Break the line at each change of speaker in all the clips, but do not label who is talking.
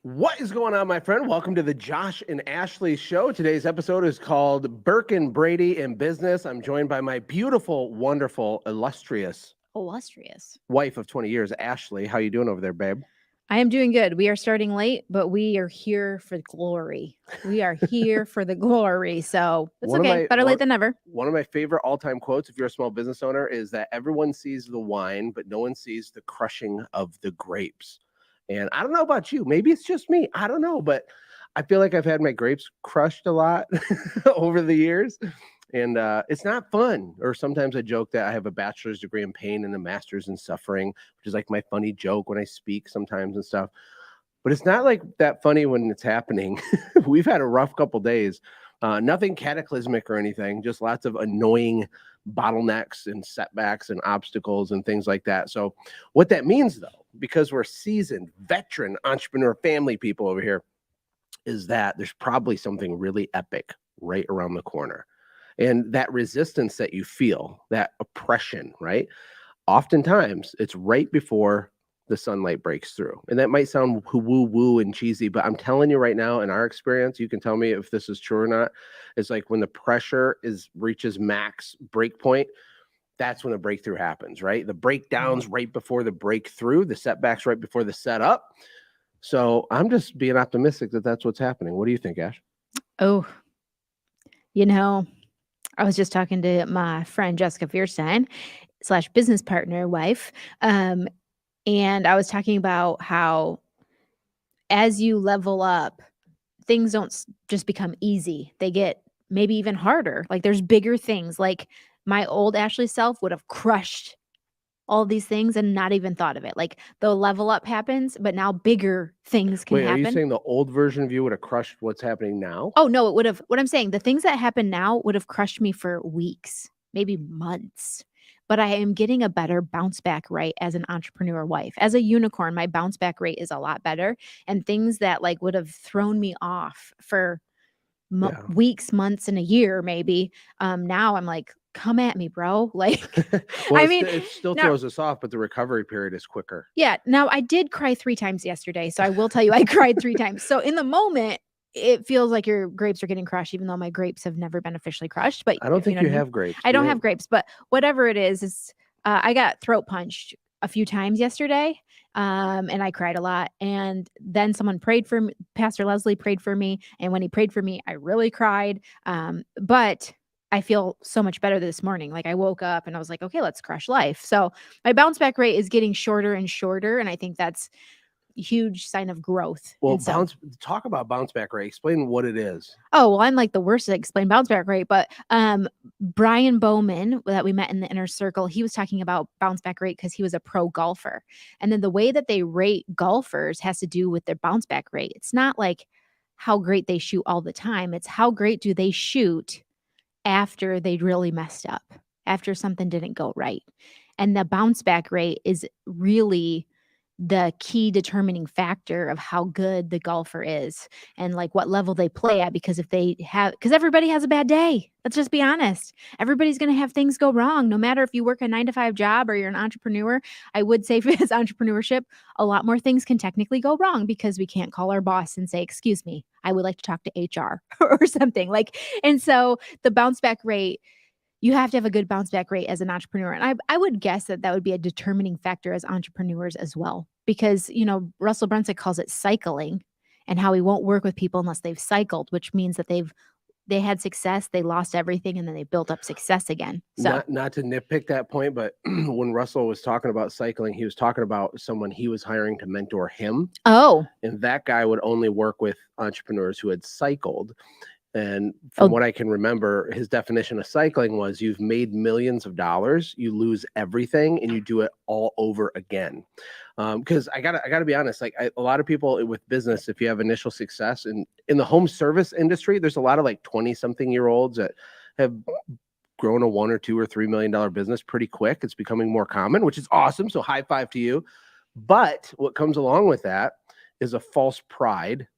What is going on, my friend? Welcome to the Josh and Ashlee show. Today's episode is called Birkin, Brady, in Business. I'm joined by my beautiful, wonderful, illustrious
Illustrious.
wife of 20 years, Ashlee. How you doing over there, babe?
I am doing good. We are starting late, but we are here for glory. We are here for the glory. So it's
One of
okay.
my
Better
one,
late than never.
one of my favorite all-time quotes, if you're a small business owner, is that everyone sees the wine, but no one sees the crushing of the grapes. And I don't know about you. Maybe it's just me. I don't know, but I feel like I've had my grapes crushed a lot over the years. And it's not fun. Or sometimes I joke that I have a bachelor's degree in pain and a master's in suffering, which is like my funny joke when I speak sometimes and stuff. But it's not like that funny when it's happening. We've had a rough couple days. Nothing cataclysmic or anything, just lots of annoying bottlenecks and setbacks and obstacles and things like that. So, what that means, though, because we're seasoned, veteran entrepreneur family people over here, is that there's probably something really epic right around the corner. And that resistance that you feel, that oppression, right? Oftentimes it's right before the sunlight breaks through. And that might sound woo woo and cheesy, but I'm telling you right now, in our experience, you can tell me if this is true or not. It's like when the pressure is reaches max break point, that's when the breakthrough happens, right? The breakdowns right before the breakthrough, the setbacks right before the setup. So I'm just being optimistic that that's what's happening. What do you think, Ash?
Oh, you know, I was just talking to my friend Jessica Fierstein slash business partner wife. And I was talking about how as you level up, things don't just become easy. They get maybe even harder. Like there's bigger things. Like my old Ashley self would have crushed all these things and not even thought of it. Like the level up happens, but now bigger things can
Wait, are you
happen.
saying the old version of you would have crushed what's happening now?
Oh no, it would have what I'm saying, the things that happen now would have crushed me for weeks, maybe months. But I am getting a better bounce back rate as an entrepreneur wife. As a unicorn, my bounce back rate is a lot better. And things that like would have thrown me off for
Yeah.
weeks, months, and a year, maybe. Now I'm like, come at me, bro. Like,
Well,
I mean,
it still
now,
throws us off, but the recovery period is quicker.
yeah. Now I did cry 3 times yesterday, so I will tell you, I cried 3 times. So in the moment, it feels like your grapes are getting crushed, even though my grapes have never been officially crushed. But
I don't
if you
think
know
you
what I mean,
have grapes,
I
do
don't
you?
have grapes, but whatever it is I got throat punched a few times yesterday. And I cried a lot. And then someone prayed for me. Pastor Leslie prayed for me. And when he prayed for me, I really cried. But I feel so much better this morning. Like I woke up and I was like, okay, let's crush life. So my bounce back rate is getting shorter and shorter. And I think that's a huge sign of growth.
Well,
And so,
talk about bounce back rate. Explain what it is.
oh, well, I'm like the worst at explain bounce back rate, but Brian Bowman that we met in the inner circle, he was talking about bounce back rate because he was a pro golfer. And then the way that they rate golfers has to do with their bounce back rate. It's not like how great they shoot all the time. It's how great do they shoot after they really messed up, after something didn't go right. And the bounce back rate is really the key determining factor of how good the golfer is and like what level they play at. Because if they have, because everybody has a bad day, let's just be honest, everybody's going to have things go wrong, no matter if you work a 9 to 5 job or you're an entrepreneur. I would say for his entrepreneurship, a lot more things can technically go wrong because we can't call our boss and say, excuse me, I would like to talk to HR or something like. And so the bounce back rate, you have to have a good bounce back rate as an entrepreneur. And I would guess that that would be a determining factor as entrepreneurs as well. Because, you know, Russell Brunson calls it cycling and how he won't work with people unless they've cycled, which means that they had success, they lost everything, and then they built up success again. So
Not to nitpick that point, but when Russell was talking about cycling, he was talking about someone he was hiring to mentor him.
oh,
And that guy would only work with entrepreneurs who had cycled. And from what I can remember, his definition of cycling was you've made millions of dollars, you lose everything, and you do it all over again. Because I gotta be honest, like a lot of people with business, if you have initial success in the home service industry, there's a lot of like 20-something-year-olds that have grown a $1 or $2 or $3 million business pretty quick. It's becoming more common, which is awesome. So high five to you. But what comes along with that is a false pride.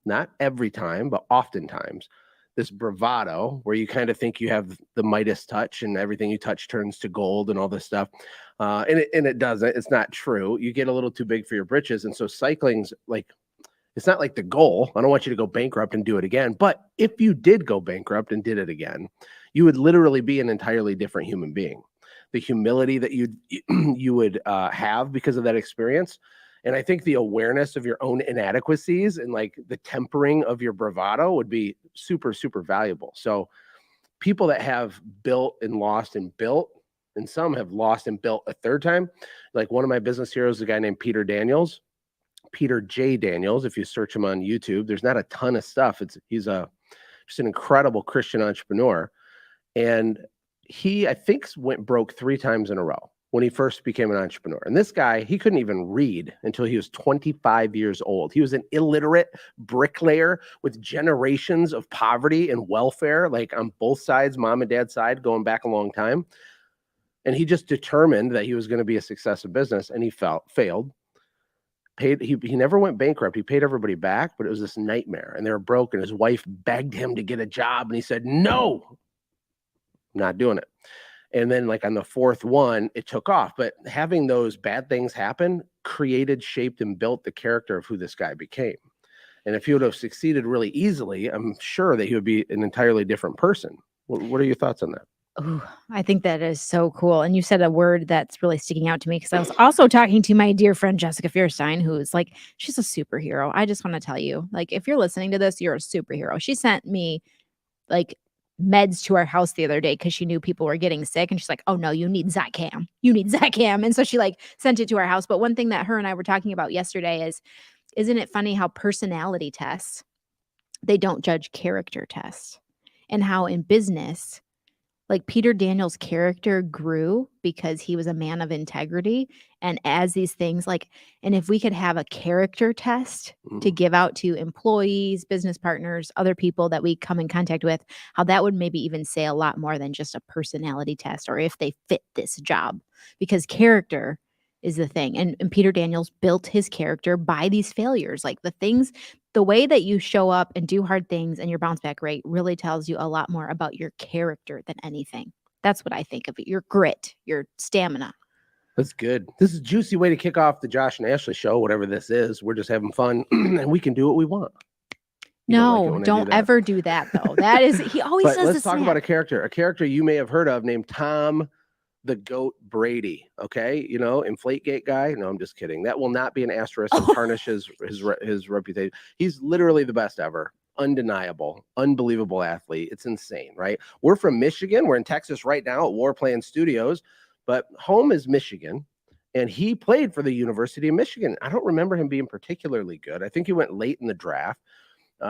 Not every time, but oftentimes, this bravado where you kind of think you have the Midas touch and everything you touch turns to gold and all this stuff. And it doesn't. It's not true. You get a little too big for your britches. And so cycling's like It's not like the goal. I don't want you to go bankrupt and do it again. But if you did go bankrupt and did it again, you would literally be an entirely different human being. The humility that you would have because of that experience. And I think the awareness of your own inadequacies and like the tempering of your bravado would be super, super valuable. So people that have built and lost and built, and some have lost and built a third time. Like one of my business heroes is a guy named Peter Daniels. Peter J. Daniels. If you search him on YouTube, there's not a ton of stuff. He's just an incredible Christian entrepreneur. And he, I think, went broke 3 times in a row when he first became an entrepreneur. And this guy, he couldn't even read until he was 25 years old. He was an illiterate bricklayer with generations of poverty and welfare, like on both sides, mom and dad's side, going back a long time. And he just determined that he was going to be a success in business, and he failed. He never went bankrupt. He paid everybody back, but it was this nightmare, and they were broke, and his wife begged him to get a job, and he said, no, I'm not doing it. And then like on the 4th one, it took off. But having those bad things happen created, shaped, and built the character of who this guy became. And if he would have succeeded really easily, I'm sure that he would be an entirely different person. What are your thoughts on that?
Oh, I think that is so cool. And you said a word that's really sticking out to me because I was also talking to my dear friend Jessica Fierstein, who's like, she's a superhero. I just want to tell you, like, if you're listening to this, you're a superhero. She sent me like meds to our house the other day because she knew people were getting sick. And she's like, oh no, you need Zycam. You need Zycam. And so she like sent it to our house. But one thing that her and I were talking about yesterday is, isn't it funny how personality tests, they don't judge character tests, and how in business, like Peter Daniels' character grew because he was a man of integrity. And as these things like, and if we could have a character test to give out to employees, business partners, other people that we come in contact with, how that would maybe even say a lot more than just a personality test or if they fit this job, because character is the thing. And Peter Daniels built his character by these failures. Like the way that you show up and do hard things and your bounce back rate really tells you a lot more about your character than anything. That's what I think of it. Your grit, your stamina.
That's good. This is a juicy way to kick off the Josh and Ashlee show, whatever this is. We're just having fun and we can do what we want.
No, don't ever do that though. That is, he always says this.
Let's talk about a character you may have heard of named Tom the Goat Brady. Okay. You know, Inflategate guy. No, I'm just kidding. That will not be an asterisk and tarnish his reputation. He's literally the best ever. Undeniable, unbelievable athlete. It's insane, right? We're from Michigan. We're in Texas right now at Warplaying Studios, but home is Michigan. And he played for the University of Michigan. I don't remember him being particularly good. I think he went late in the draft.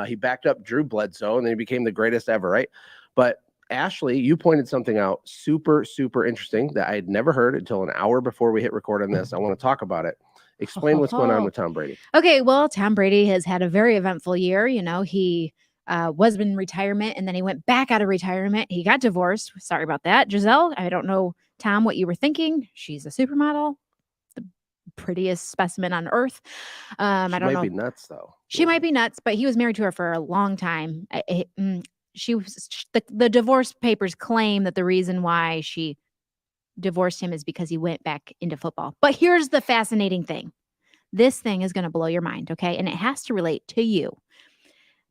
He backed up Drew Bledsoe, and then he became the greatest ever, right? But Ashlee, you pointed something out super, super interesting that I had never heard until an hour before we hit record on this. I want to talk about it. Explain what's going on with Tom Brady.
Okay, well, Tom Brady has had a very eventful year. You know, he was in retirement, and then he went back out of retirement. He got divorced. Sorry about that. Giselle, I don't know, Tom, what you were thinking. She's a supermodel, the prettiest specimen on earth. I don't know.
She might be nuts, though.
She might be nuts, but he was married to her for a long time. She was the divorce papers claim that the reason why she divorced him is because he went back into football. But here's the fascinating thing. This thing is going to blow your mind, okay? And it has to relate to you.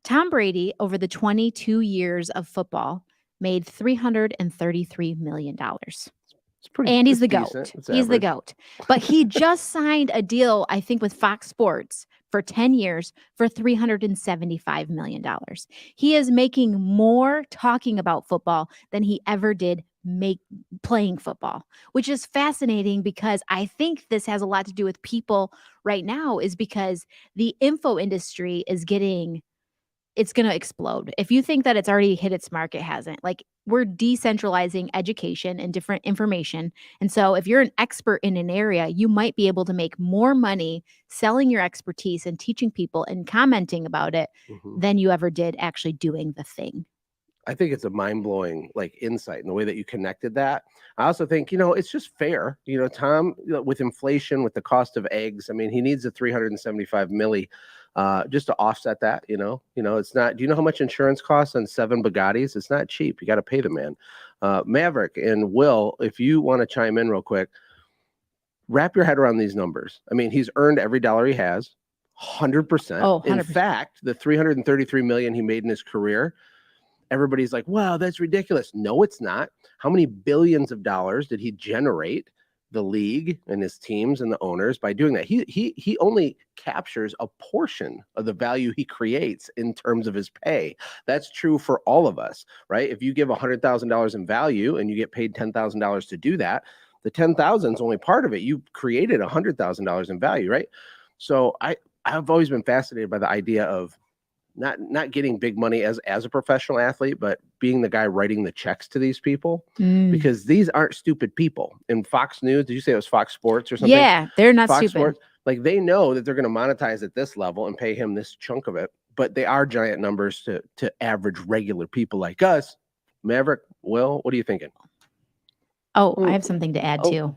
Tom Brady, over the 22 years of football, made $333 million. And he's the GOAT. He's the GOAT. But he just signed a deal, I think, with Fox Sports for 10 years for $375 million. He is making more talking about football than he ever did playing football, which is fascinating because I think this has a lot to do with people right now, is because the info industry is it's going to explode. If you think that it's already hit its mark, it hasn't. Like, we're decentralizing education and different information. And so if you're an expert in an area, you might be able to make more money selling your expertise and teaching people and commenting about it than you ever did actually doing the thing.
I think it's a mind-blowing insight in the way that you connected that. I also think, it's just fair. Tom, with inflation, with the cost of eggs, I mean, he needs a 375 milli just to offset that. It's not. Do you know how much insurance costs on 7 Bugattis? It's not cheap. You got to pay the man. Maverick and Will, if you want to chime in real quick, wrap your head around these numbers. I mean, he's earned every dollar he has. 100%.
Oh,
In
100%.
fact, the 333 million he made in his career, everybody's like, wow, that's ridiculous. No, it's not. How many billions of dollars did he generate, the league and his teams and the owners, by doing that? He only captures a portion of the value he creates in terms of his pay. That's true for all of us, right? If you give $100,000 in value and you get paid $10,000 to do that, the 10,000 is only part of it. You created $100,000 in value, right? So I've always been fascinated by the idea of not getting big money as a professional athlete, but being the guy writing the checks to these people, because these aren't stupid people. In Fox News, did you say it was Fox Sports or something?
Yeah, they're not
Fox
stupid.
Sports, like they know that they're going to monetize at this level and pay him this chunk of it, but they are giant numbers to average regular people like us. Maverick, Will, what are you thinking?
Oh, I have something to add too.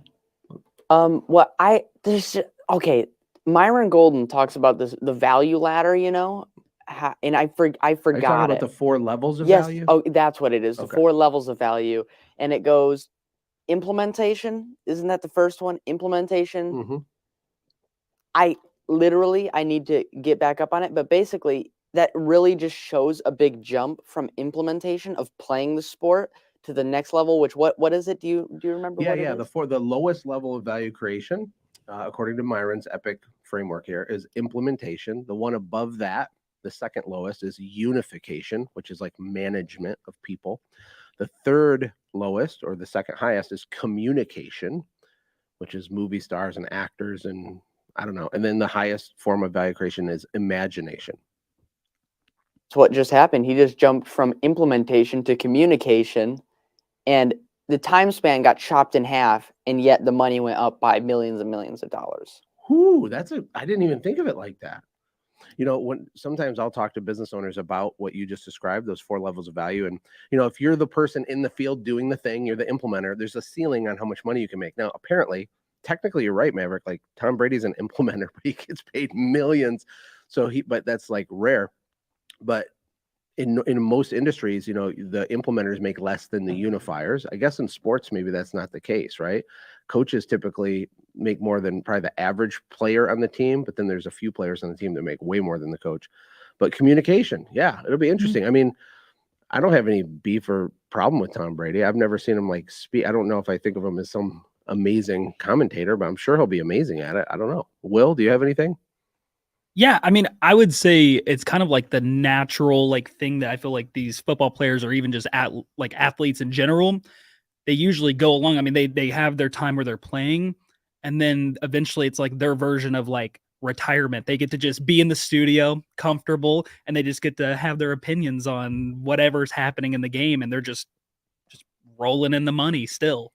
Okay. Myron Golden talks about the value ladder, you know, and I forgot
Are you talking about
it.
the 4 levels of
Yes.
value?
Oh, that's what it is. The
Okay.
4 levels of value, and it goes implementation. Isn't that the first one? Implementation.
Mm-hmm.
I need to get back up on it, but basically that really just shows a big jump from implementation of playing the sport to the next level. Which what is it? Do you remember?
Yeah,
what
yeah.
it is?
The lowest level of value creation, according to Myron's epic framework here, is implementation. The one above that, the second lowest, is unification, which is like management of people. The third lowest, or the second highest, is communication, which is movie stars and actors, and I don't know. And then the highest form of value creation is imagination.
So what just happened? He just jumped from implementation to communication, and the time span got chopped in half, and yet the money went up by millions and millions of dollars.
Whoo, I didn't even think of it like that. You know, when sometimes I'll talk to business owners about what you just described, those 4 levels of value. And, you know, if you're the person in the field doing the thing, you're the implementer, there's a ceiling on how much money you can make. Now, apparently, technically, you're right, Maverick. Like Tom Brady's an implementer, but he gets paid millions. But that's like rare. But in most industries, you know, the implementers make less than the unifiers. I guess in sports, maybe that's not the case, right? Coaches typically make more than probably the average player on the team, but then there's a few players on the team that make way more than the coach. But communication, yeah, it'll be interesting. I mean, I don't have any beef or problem with Tom Brady. I've never seen him like speak. I don't know if I think of him as some amazing commentator, but I'm sure he'll be amazing at it. I don't know. Will, do you have anything?
Yeah, I mean, I would say it's kind of like the natural like thing that I feel like these football players or even just like athletes in general, they usually go along. I mean, they have their time where they're playing, and then eventually it's like their version of like retirement. They get to just be in the studio, comfortable, and they just get to have their opinions on whatever's happening in the game, and they're just rolling in the money still.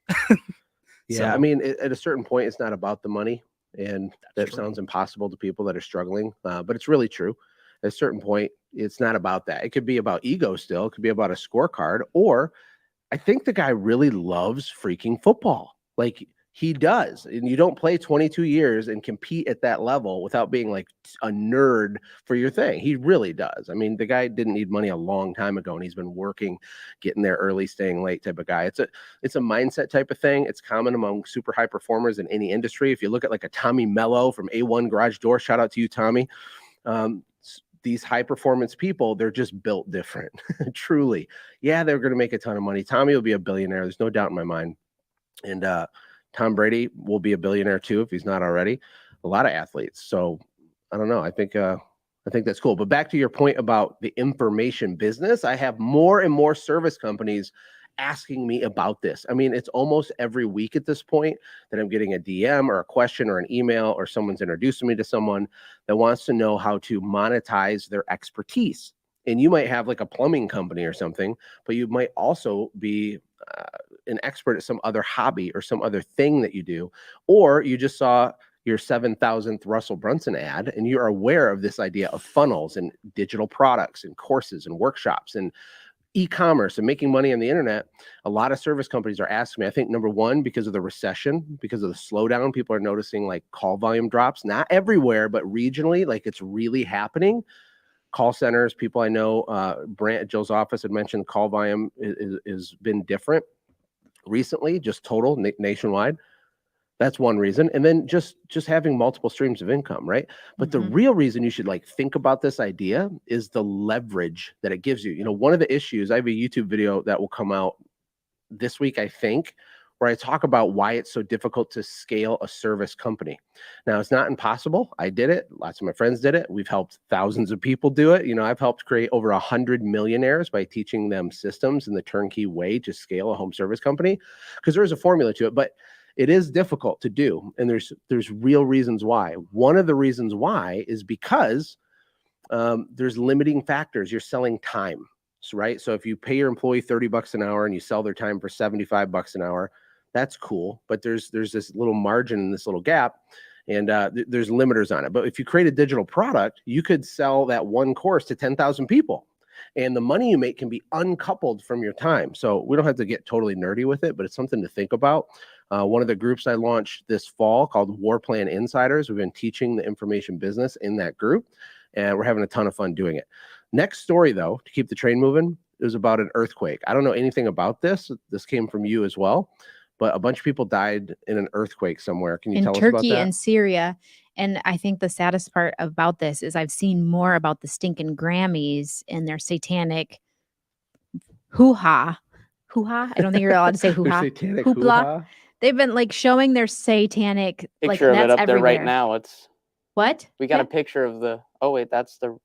Yeah, I mean, at a certain point, it's not about the money, and that
true.
sounds impossible to people that are struggling, but it's really true. At a certain point, it's not about that. It could be about ego still. It could be about a scorecard, or I think the guy really loves freaking football. Like he does. And you don't play 22 years and compete at that level without being like a nerd for your thing. He really does. I mean, the guy didn't need money a long time ago, and he's been working, getting there early, staying late type of guy. It's a mindset type of thing. It's common among super high performers in any industry. If you look at like a Tommy Mello from A1 Garage Door, shout out to you, Tommy. These high performance people, they're just built different. Truly. Yeah, they're going to make a ton of money. Tommy will be a billionaire. There's no doubt in my mind. And Tom Brady will be a billionaire too, if he's not already. A lot of athletes. So I don't know. I think that's cool. But back to your point about the information business, I have more and more service companies asking me about this. I mean, it's almost every week at this point that I'm getting a DM or a question or an email, or someone's introducing me to someone that wants to know how to monetize their expertise. And you might have like a plumbing company or something, but you might also be an expert at some other hobby or some other thing that you do, or you just saw your 7,000th Russell Brunson ad and you're aware of this idea of funnels and digital products and courses and workshops and e-commerce and making money on the internet. A lot of service companies are asking me, I think number one, because of the recession, because of the slowdown, people are noticing like call volume drops, not everywhere, but regionally, like it's really happening. Call centers, people I know, Brant at Joe's office had mentioned call volume is been different recently, just total nationwide. That's one reason. And then just having multiple streams of income, right? But the
Mhm.
real reason you should like think about this idea is the leverage that it gives you. You know, one of the issues, I have a YouTube video that will come out this week, I think, where I talk about why it's so difficult to scale a service company. Now, it's not impossible. I did it. Lots of my friends did it. We've helped thousands of people do it. You know, I've helped create over 100 millionaires by teaching them systems in the turnkey way to scale a home service company, because there is a formula to it, but it is difficult to do. And there's real reasons why. One of the reasons why is because there's limiting factors. You're selling time. Right. So if you pay your employee $30 an hour and you sell their time for $75 an hour, that's cool. But there's this little margin in this little gap, and there's limiters on it. But if you create a digital product, you could sell that one course to 10,000 people, and the money you make can be uncoupled from your time. So we don't have to get totally nerdy with it, but it's something to think about. One of the groups I launched this fall called War Plan Insiders, we've been teaching the information business in that group, and we're having a ton of fun doing it. Next story, though, to keep the train moving, is about an earthquake. I don't know anything about this. This came from you as well, but a bunch of people died in an earthquake somewhere. Can you tell us about
Turkey
that?
and Syria. And I think the saddest part about this is I've seen more about the stinking Grammys and their satanic hoo-ha. Hoo-ha? I don't think you're allowed to say
Their
hoo-ha.
satanic
Hoopla.
hoo-ha?
They've been like showing their satanic like
Picture of
that's
it up
everywhere.
there right now.
What?
We got
Yeah.
a picture of the. Oh wait, that's the.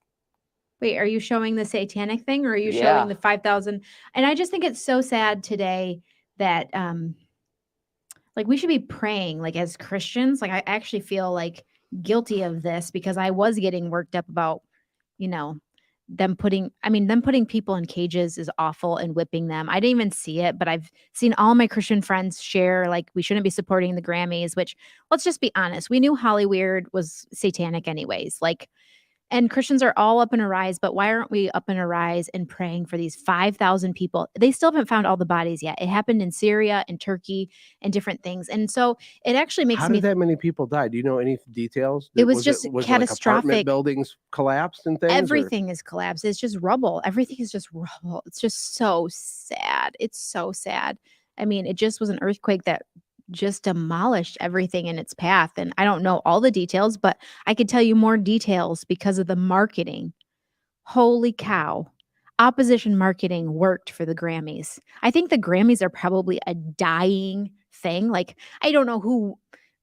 Wait, are you showing the satanic thing or are you
Yeah.
showing the 5,000? And I just think it's so sad today that like we should be praying like as Christians. Like I actually feel like guilty of this because I was getting worked up about, you know, them putting people in cages is awful and whipping them. I didn't even see it, but I've seen all my Christian friends share like we shouldn't be supporting the Grammys, which let's just be honest, we knew Hollyweird was satanic anyways. Like, and Christians are all up in a rise, but why aren't we up in a rise and praying for these 5,000 people? They still haven't found all the bodies yet. It happened in Syria and Turkey and different things. And so it actually makes
How
me
did that many people die? Do you know any details?
It was just
it like
catastrophic.
apartment buildings collapsed and things? or-
everything is collapsed. It's just rubble. Everything is just rubble. It's just so sad. It's so sad. I mean, it just was an earthquake that just demolished everything in its path. And I don't know all the details, but I could tell you more details because of the marketing. Holy cow. Opposition marketing worked for the Grammys. I think the Grammys are probably a dying thing. Like, I don't know who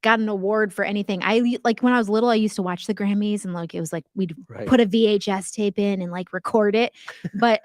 got an award for anything. Like when I was little, I used to watch the Grammys and like it was like we'd
Right.
put a VHS tape in and like record it. But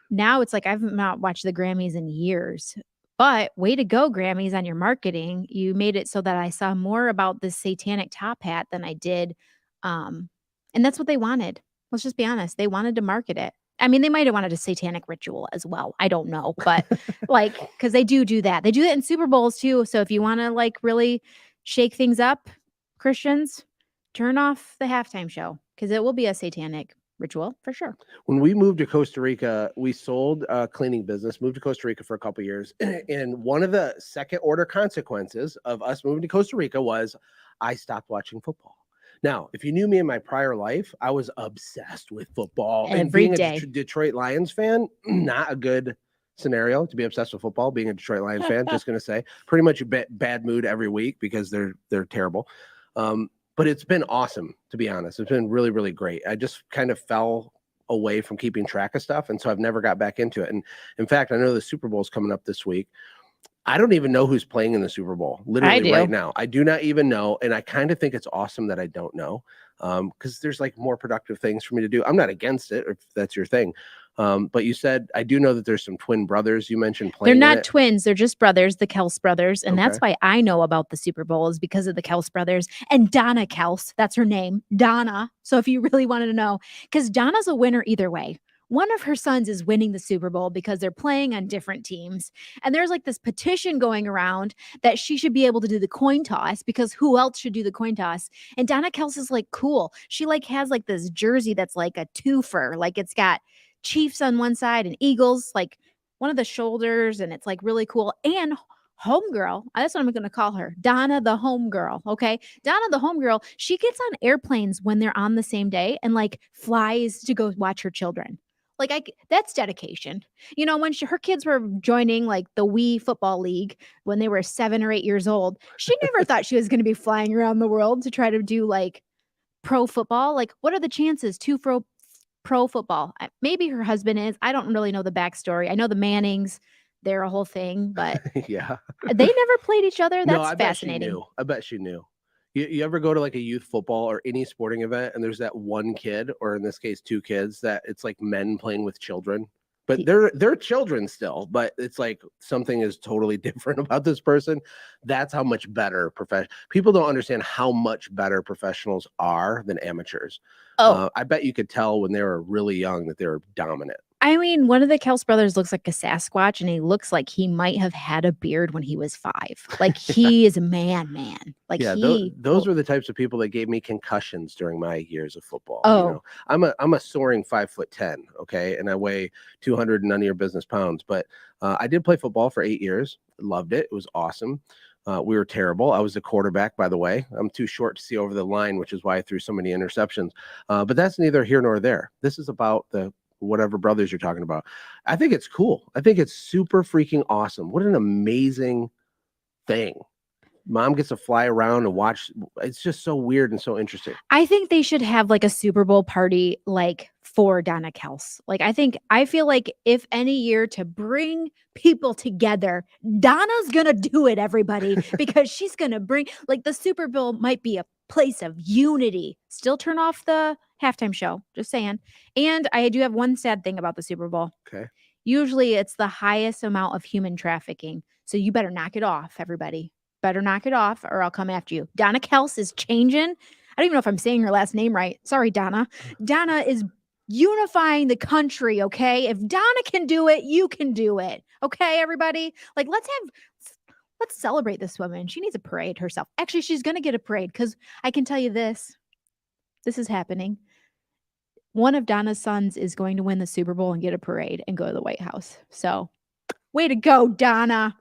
now it's like I've not watched the Grammys in years. But way to go, Grammys, on your marketing. You made it so that I saw more about this satanic top hat than I did. And that's what they wanted. Let's just be honest. They wanted to market it. I mean, they might have wanted a satanic ritual as well. I don't know. But like, because they do that. They do that in Super Bowls too. So if you want to like really shake things up, Christians, turn off the halftime show because it will be a satanic ritual for sure.
When we moved to Costa Rica, we sold a cleaning business, moved to Costa Rica for a couple of years. And one of the second order consequences of us moving to Costa Rica was I stopped watching football. Now, if you knew me in my prior life, I was obsessed with football. And
Every
being
day.
a Detroit Lions fan, not a good scenario to be obsessed with football. Being a Detroit Lions fan, just going to say, pretty much a bad mood every week because they're terrible. But it's been awesome, to be honest. It's been really, really great. I just kind of fell away from keeping track of stuff. And so I've never got back into it. And in fact, I know the Super Bowl is coming up this week. I don't even know who's playing in the Super Bowl, literally right now. I do not even know. And I kind of think it's awesome that I don't know because there's like more productive things for me to do. I'm not against it if that's your thing. But you said, I do know that there's some twin brothers you mentioned playing.
They're not twins. They're just brothers, the Kels brothers. And that's
Okay.
why I know about the Super Bowl is because of the Kels brothers and Donna Kels. That's her name, Donna. So if you really wanted to know, because Donna's a winner either way. One of her sons is winning the Super Bowl because they're playing on different teams. And there's like this petition going around that she should be able to do the coin toss because who else should do the coin toss? And Donna Kels is like, cool. She like has like this jersey that's like a twofer. Like it's got Chiefs on one side and Eagles, like one of the shoulders. And it's like really cool. And homegirl, that's what I'm going to call her. Donna, the homegirl. Okay. Donna, the homegirl, she gets on airplanes when they're on the same day and like flies to go watch her children. Like that's dedication. You know, when her kids were joining like the Wii football league when they were 7 or 8 years old, she never thought she was going to be flying around the world to try to do like pro football. Like, what are the chances to pro football? Maybe her husband is. I don't really know the backstory. I know the Mannings, they're a whole thing, but
Yeah.
they never played each other.
No,
That's
I bet she
fascinating.
knew. I bet she knew. You ever go to like a youth football or any sporting event and there's that one kid, or in this case, 2 kids, that it's like men playing with children, but they're children still, but it's like something is totally different about this person. That's how much better people don't understand how much better professionals are than amateurs.
Oh,
I bet you could tell when they were really young that they were dominant.
I mean, one of the Kels brothers looks like a Sasquatch, and he looks like he might have had a beard when he was 5. Like he is a man. Like
yeah, those were the types of people that gave me concussions during my years of football.
Oh,
You know, I'm a soaring 5'10", okay, and I weigh 200 and none of your business pounds. But I did play football for 8 years. Loved it. It was awesome. We were terrible. I was the quarterback, by the way. I'm too short to see over the line, which is why I threw so many interceptions. But that's neither here nor there. This is about the whatever brothers you're talking about. I think it's cool. I think it's super freaking awesome. What an amazing thing. Mom gets to fly around and watch. It's just so weird and so interesting.
I think they should have like a Super Bowl party like for Donna Kels. Like I feel like if any year to bring people together, Donna's gonna do it, everybody, because she's gonna bring like the Super Bowl might be a place of unity. Still turn off the halftime show. Just saying. And I do have one sad thing about the Super Bowl.
Okay.
Usually it's the highest amount of human trafficking. So you better knock it off, everybody. Better knock it off or I'll come after you. Donna Kels is changing. I don't even know if I'm saying her last name right. Sorry, Donna. Donna is unifying the country, okay? If Donna can do it, you can do it. Okay, everybody? Like let's celebrate this woman. She needs a parade herself. Actually, she's going to get a parade because I can tell you this. This is happening. One of Donna's sons is going to win the Super Bowl and get a parade and go to the White House. So, way to go, Donna.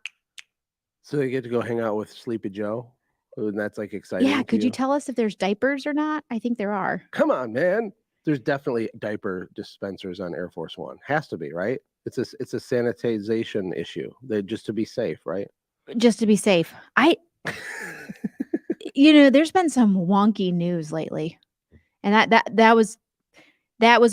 So they get to go hang out with Sleepy Joe, and that's like exciting.
Yeah, could you tell us if there's diapers or not? I think there are.
Come on, man. There's definitely diaper dispensers on Air Force One. Has to be, right? It's a sanitization issue. They just to be safe, right?
Just to be safe. You know, there's been some wonky news lately. And that was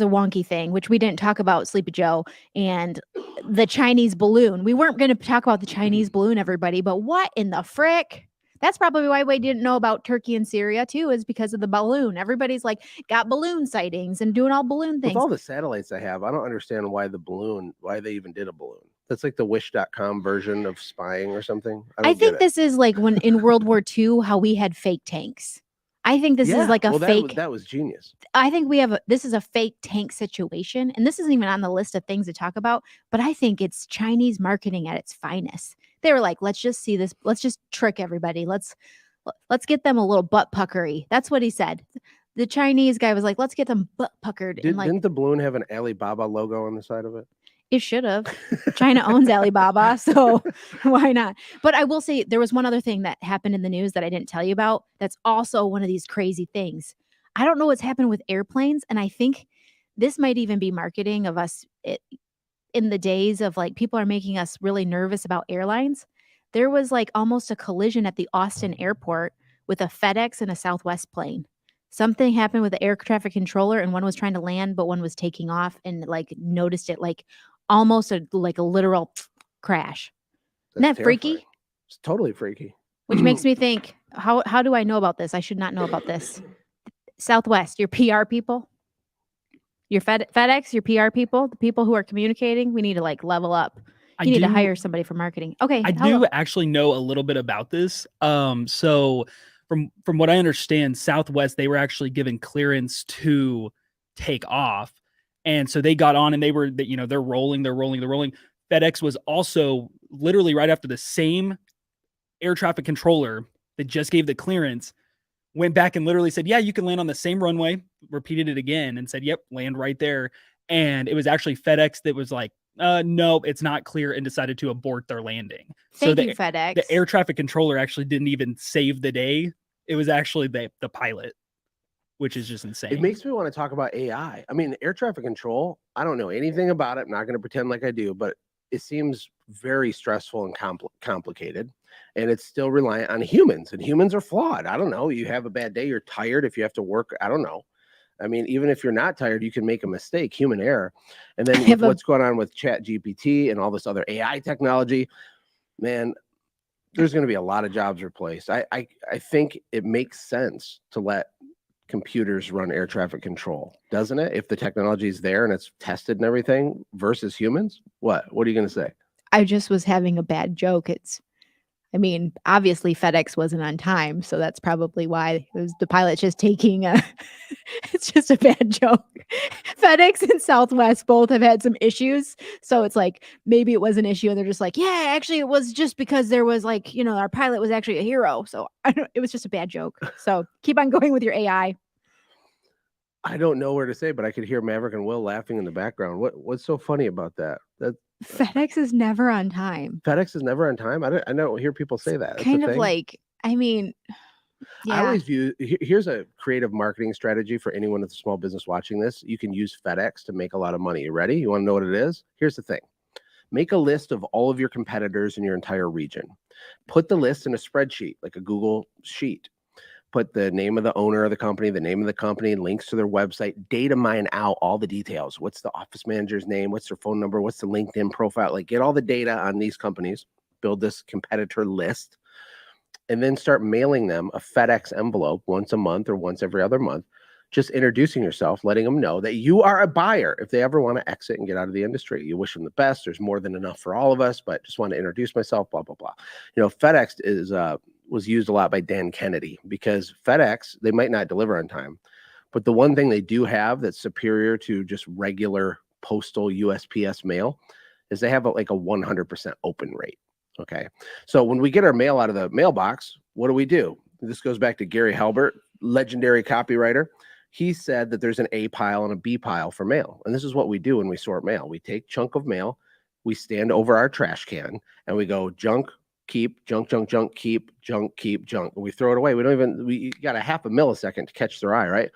a wonky thing, which we didn't talk about Sleepy Joe and the Chinese balloon. We weren't going to talk about the Chinese balloon, everybody, but what in the frick? That's probably why we didn't know about Turkey and Syria too, is because of the balloon. Everybody's like got balloon sightings and doing all balloon things.
With all the satellites I have, I don't understand why they even did a balloon. That's like the wish.com version of spying or something.
I think this is like when in World War II, how we had fake tanks. I think this is like a fake.
That was genius.
I think this is a fake tank situation. And this isn't even on the list of things to talk about, but I think it's Chinese marketing at its finest. They were like, let's just see this. Let's just trick everybody. Let's get them a little butt puckery. That's what he said. The Chinese guy was like, let's get them butt puckered.
Didn't the balloon have an Alibaba logo on the side of it?
It should have. China owns Alibaba, so why not? But I will say there was one other thing that happened in the news that I didn't tell you about. That's also one of these crazy things. I don't know what's happened with airplanes, and I think this might even be marketing of us in the days of like people are making us really nervous about airlines. There was like almost a collision at the Austin airport with a FedEx and a Southwest plane. Something happened with the air traffic controller, and one was trying to land, but one was taking off and like noticed it like almost a literal crash. Isn't that freaky?
It's totally freaky.
Which makes me think, how do I know about this? I should not know about this. Southwest, your PR people, your FedEx, your PR people, the people who are communicating, we need to like level up. You need to hire somebody for marketing. Okay.
I do actually know a little bit about this. So from what I understand, Southwest, they were actually given clearance to take off. And so they got on and they were, they're rolling. FedEx was also literally right after the same air traffic controller that just gave the clearance, went back and literally said, yeah, you can land on the same runway, repeated it again and said, yep, land right there. And it was actually FedEx that was like, no, it's not clear, and decided to abort their landing.
Thank you, FedEx.
The air traffic controller actually didn't even save the day. It was actually the pilot, which is just insane.
It makes me want to talk about AI. I mean, air traffic control, I don't know anything about it. I'm not going to pretend like I do, but it seems very stressful and complicated. And it's still reliant on humans, and humans are flawed. I don't know. You have a bad day, you're tired. If you have to work, I don't know. I mean, even if you're not tired, you can make a mistake, human error. And then with what's going on with Chat GPT and all this other AI technology, man, there's going to be a lot of jobs replaced. I think it makes sense to let computers run air traffic control, doesn't it? If the technology is there and it's tested and everything versus humans, what are you going to say?
I just was having a bad joke. I mean, obviously FedEx wasn't on time, so that's probably why it was the pilot just taking a. It's just a bad joke. FedEx and Southwest both have had some issues, so it's like maybe it was an issue, and they're just like, yeah, actually, it was just because there was like, our pilot was actually a hero, so it was just a bad joke. So keep on going with your AI.
I don't know where to say, but I could hear Maverick and Will laughing in the background. What's so funny about that?
FedEx is never on time.
FedEx is never on time. I don't hear people say that. That's
kind
a
of
thing.
like, I mean, yeah.
I always view, here's a creative marketing strategy for anyone with a small business watching this. You can use FedEx to make a lot of money. You ready? You want to know what it is? Here's the thing. Make a list of all of your competitors in your entire region. Put the list in a spreadsheet, like a Google sheet. Put the name of the owner of the company, links to their website, data mine out all the details. What's the office manager's name? What's their phone number? What's the LinkedIn profile? Like, get all the data on these companies, build this competitor list, and then start mailing them a FedEx envelope once a month or once every other month, just introducing yourself, letting them know that you are a buyer if they ever want to exit and get out of the industry. You wish them the best. There's more than enough for all of us, but just want to introduce myself, blah, blah, blah. FedEx was used a lot by Dan Kennedy because FedEx, they might not deliver on time, but the one thing they do have that's superior to just regular postal USPS mail is they have like a 100% open rate. Okay. So when we get our mail out of the mailbox, what do? This goes back to Gary Halbert, legendary copywriter. He said that there's an A pile and a B pile for mail. And this is what we do when we sort mail. We take chunk of mail, we stand over our trash can, and we go junk, keep, junk, junk, junk, keep, junk, keep, junk. And we throw it away. We got a half a millisecond to catch their eye, right?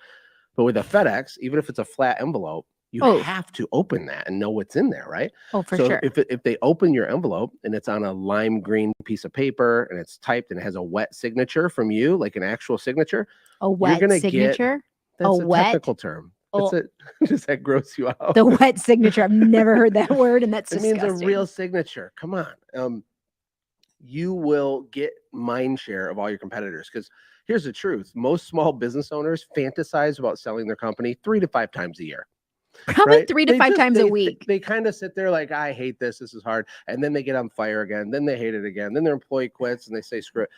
But with a FedEx, even if it's a flat envelope, you have to open that and know what's in there, right?
Oh, for sure.
If they open your envelope and it's on a lime green piece of paper and it's typed and it has a wet signature from you, like an actual signature.
A wet signature?
That's a technical term. Does that gross you out?
The wet signature. I've never heard that word, and that's disgusting.
It means a real signature. Come on. You will get mind share of all your competitors, because here's the truth. Most small business owners fantasize about selling their company 3 to 5 times a year.
Probably right? 3 to 5 times a week.
They kind of sit there like, I hate this. This is hard. And then they get on fire again. Then they hate it again. Then their employee quits and they say, screw it.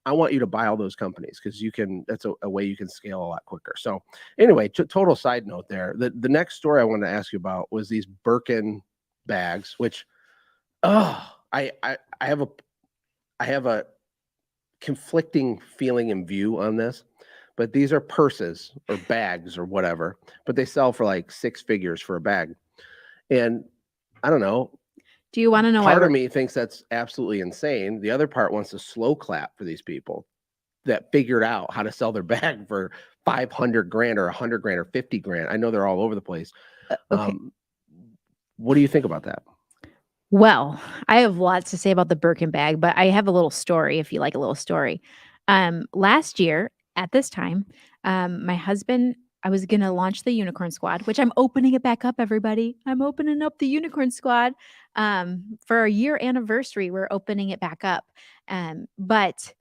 I want you to buy all those companies because that's a way you can scale a lot quicker. So anyway, total side note there. The next story I wanted to ask you about was these Birkin bags, which, I have a conflicting feeling and view on this. But these are purses or bags or whatever, but they sell for like 6 figures for a bag. And I don't know.
Do you want to know?
Part of me thinks that's absolutely insane. The other part wants to slow clap for these people that figured out how to sell their bag for $500,000 or $100,000 or $50,000. I know they're all over the place.
Okay.
What do you think about that?
Well, I have lots to say about the Birkin bag, but I have a little story if you like a little story. Last year, at this time, my husband, I was going to launch the Unicorn Squad, which I'm opening it back up, everybody. I'm opening up the Unicorn Squad for our year anniversary. We're opening it back up. But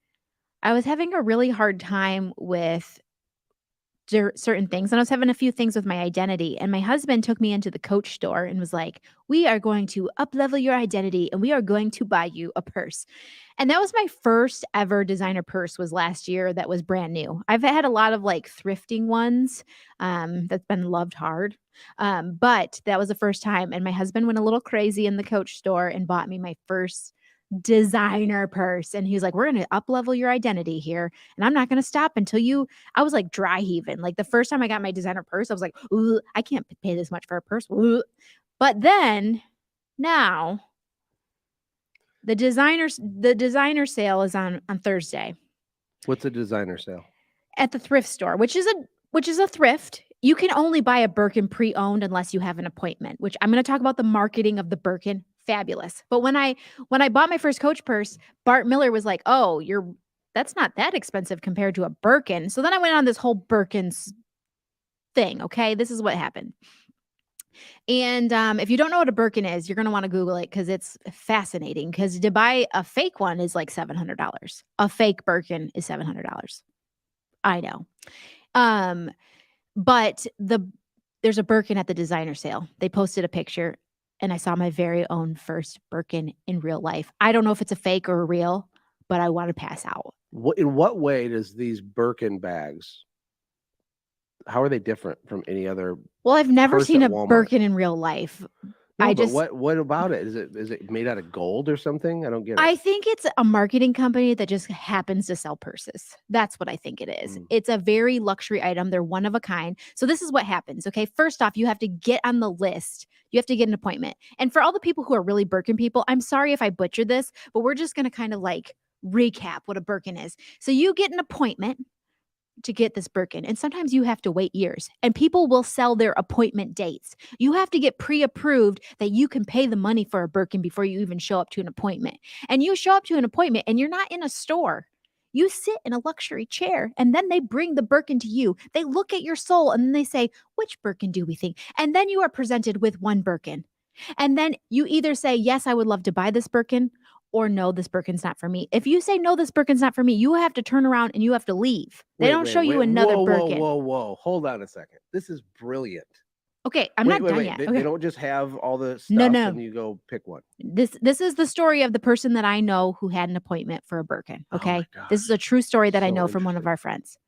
I was having a really hard time with certain things. And I was having a few things with my identity. And my husband took me into the Coach store and was like, we are going to up-level your identity and we are going to buy you a purse. And that was my first ever designer purse, was last year. That was brand new. I've had a lot of like thrifting ones that's been loved hard. But that was the first time. And my husband went a little crazy in the Coach store and bought me my first designer purse. And he was like, we're going to up-level your identity here. And I'm not going to stop until I was like dry heaving. Like the first time I got my designer purse, I was like, ooh, I can't pay this much for a purse. Ooh. But then now the designer sale is on Thursday.
What's a designer sale?
At the thrift store, which is which is a thrift. You can only buy a Birkin pre-owned unless you have an appointment, which I'm going to talk about the marketing of the Birkin. Fabulous. But when I bought my first Coach purse, Bart Miller was like, "Oh, that's not that expensive compared to a Birkin." So then I went on this whole Birkin's thing. Okay, this is what happened. And if you don't know what a Birkin is, you're going to want to Google it because it's fascinating. Because to buy a fake one is like $700. A fake Birkin is $700. I know. But there's a Birkin at the designer sale. They posted a picture and I saw my very own first Birkin in real life. I don't know if it's a fake or a real, but I want to pass out.
In what way does these Birkin bags, how are they different from any other?
Well, I've never
purse
seen
at
a
Walmart?
Birkin in real life.
No, but what about it? Is it made out of gold or something? I don't get it.
I think it's a marketing company that just happens to sell purses. That's what I think it is. It's a very luxury item. They're one of a kind. So this is what happens. Okay. First off, you have to get on the list. You have to get an appointment. And for all the people who are really Birkin people, I'm sorry if I butchered this, but we're just going to kind of like recap what a Birkin is. So you get an appointment to get this Birkin. And sometimes you have to wait years and people will sell their appointment dates. You have to get pre-approved that you can pay the money for a Birkin before you even show up to an appointment. And you show up to an appointment and you're not in a store. You sit in a luxury chair and then they bring the Birkin to you. They look at your soul and then they say, which Birkin do we think? And then you are presented with one Birkin. And then you either say, yes, I would love to buy this Birkin, or no, this Birkin's not for me. If you say, no, this Birkin's not for me, you have to turn around and you have to leave. They don't show you another Birkin.
Whoa. Hold on a second. This is brilliant.
Okay, I'm not done yet.
They don't just have all the stuff
No.
and you go pick one.
This is the story of the person that I know who had an appointment for a Birkin. Okay. This is a true story that I know from one of our friends.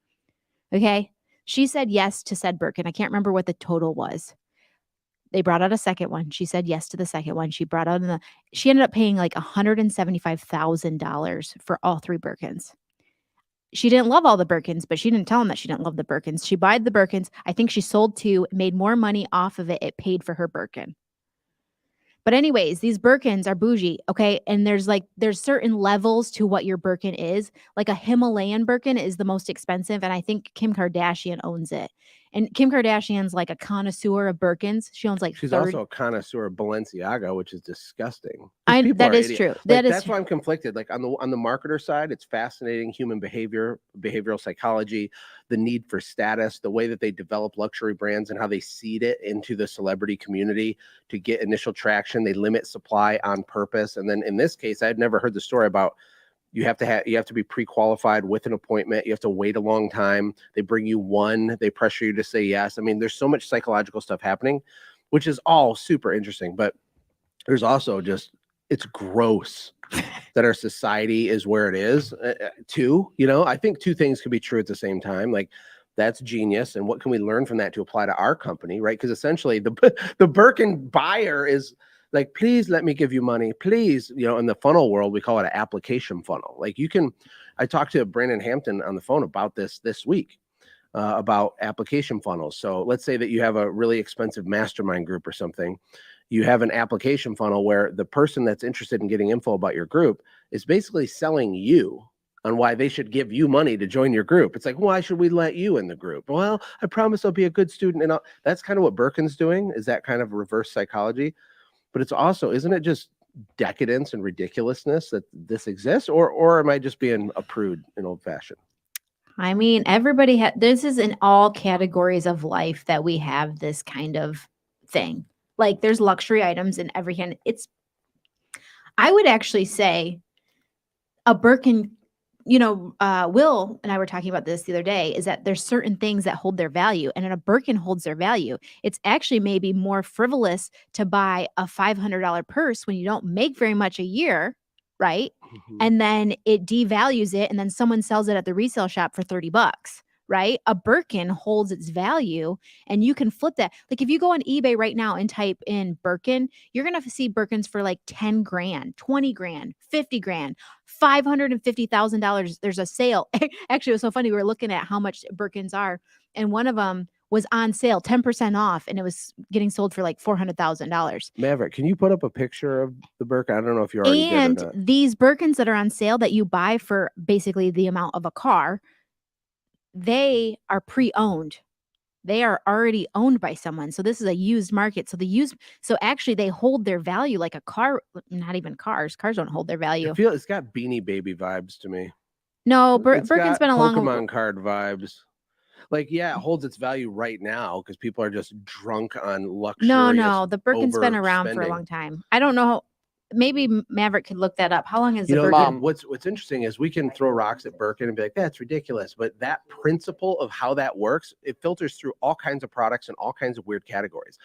Okay. She said yes to said Birkin. I can't remember what the total was. They brought out a second one. She said yes to the second one. She brought out she ended up paying like $175,000 for all three Birkins. She didn't love all the Birkins, but she didn't tell him that she didn't love the Birkins. She bought the Birkins. I think she sold two, made more money off of it. It paid for her Birkin. But anyways, these Birkins are bougie, okay? And there's certain levels to what your Birkin is. Like a Himalayan Birkin is the most expensive, and I think Kim Kardashian owns it. And Kim Kardashian's like a connoisseur of Birkins. She owns like
She's also a connoisseur of Balenciaga, which is disgusting.
That is true.
That's why I'm conflicted. Like on the marketer side, it's fascinating human behavior, behavioral psychology, the need for status, the way that they develop luxury brands and how they seed it into the celebrity community to get initial traction. They limit supply on purpose. And then in this case, I had never heard the story about you have to be pre-qualified with an appointment. You have to wait a long time. They bring you one, they pressure you to say yes. I mean, there's so much psychological stuff happening, which is all super interesting, but there's also it's gross that our society is where it is too. I think two things could be true at the same time. Like that's genius. And what can we learn from that to apply to our company? Right. Because essentially the Birkin buyer is like, please let me give you money, please. In the funnel world, we call it an application funnel. Like I talked to Brandon Hampton on the phone about this week, about application funnels. So let's say that you have a really expensive mastermind group or something. You have an application funnel where the person that's interested in getting info about your group is basically selling you on why they should give you money to join your group. It's like, why should we let you in the group? Well, I promise I'll be a good student. And that's kind of what Birkin's doing, is that kind of reverse psychology. But it's also, isn't it just decadence and ridiculousness that this exists? Or am I just being a prude and old fashioned?
I mean, everybody this is in all categories of life that we have this kind of thing. Like there's luxury items in every hand. I would actually say a Birkin, Will and I were talking about this the other day, is that there's certain things that hold their value, and a Birkin holds their value. It's actually maybe more frivolous to buy a $500 purse when you don't make very much a year, right? Mm-hmm. And then it devalues it, and then someone sells it at the resale shop for $30, right? A Birkin holds its value, and you can flip that. Like if you go on eBay right now and type in Birkin, you're going to see Birkins for like 10 grand, 20 grand, 50 grand, $550,000. There's a sale. Actually, it was so funny. We were looking at how much Birkins are, and one of them was on sale, 10% off, and it was getting sold for like $400,000.
Maverick, can you put up a picture of the Birkin? I don't know if you already did or not.
And these Birkins that are on sale that you buy for basically the amount of a car, they are pre-owned. they are already owned by someone. So this is a used market. So actually they hold their value like a car, not even cars. Cars don't hold their value.
It's got Beanie Baby vibes to me.
No,
It's
Birkin's
got
been a long
Pokemon card vibes. Like, yeah, it holds its value right now because people are just drunk on luxurious.
No, the Birkin's been around for a
overspending.
long time. I don't know. Maybe Maverick could look that up. How long is
You
the
know,
Birkin?
Mom.
what's interesting is we can throw rocks at Birkin and be like, that's ridiculous. But that principle of how that works, it filters through all kinds of products and all kinds of weird categories.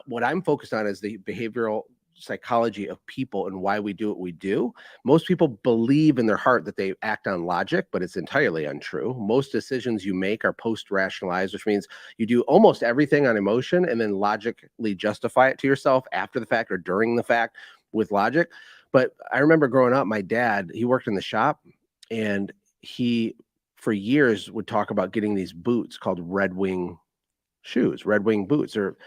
What I'm focused on is the behavioral psychology of people and why we do what we do. Most people believe in their heart that they act on logic, but it's entirely untrue. Most decisions you make are post-rationalized, which means you do almost everything on emotion and then logically justify it to yourself after the fact or during the fact with logic. But I remember growing up, my dad, he worked in the shop, and he for years would talk about getting these boots called Red Wing shoes, Red Wing boots, or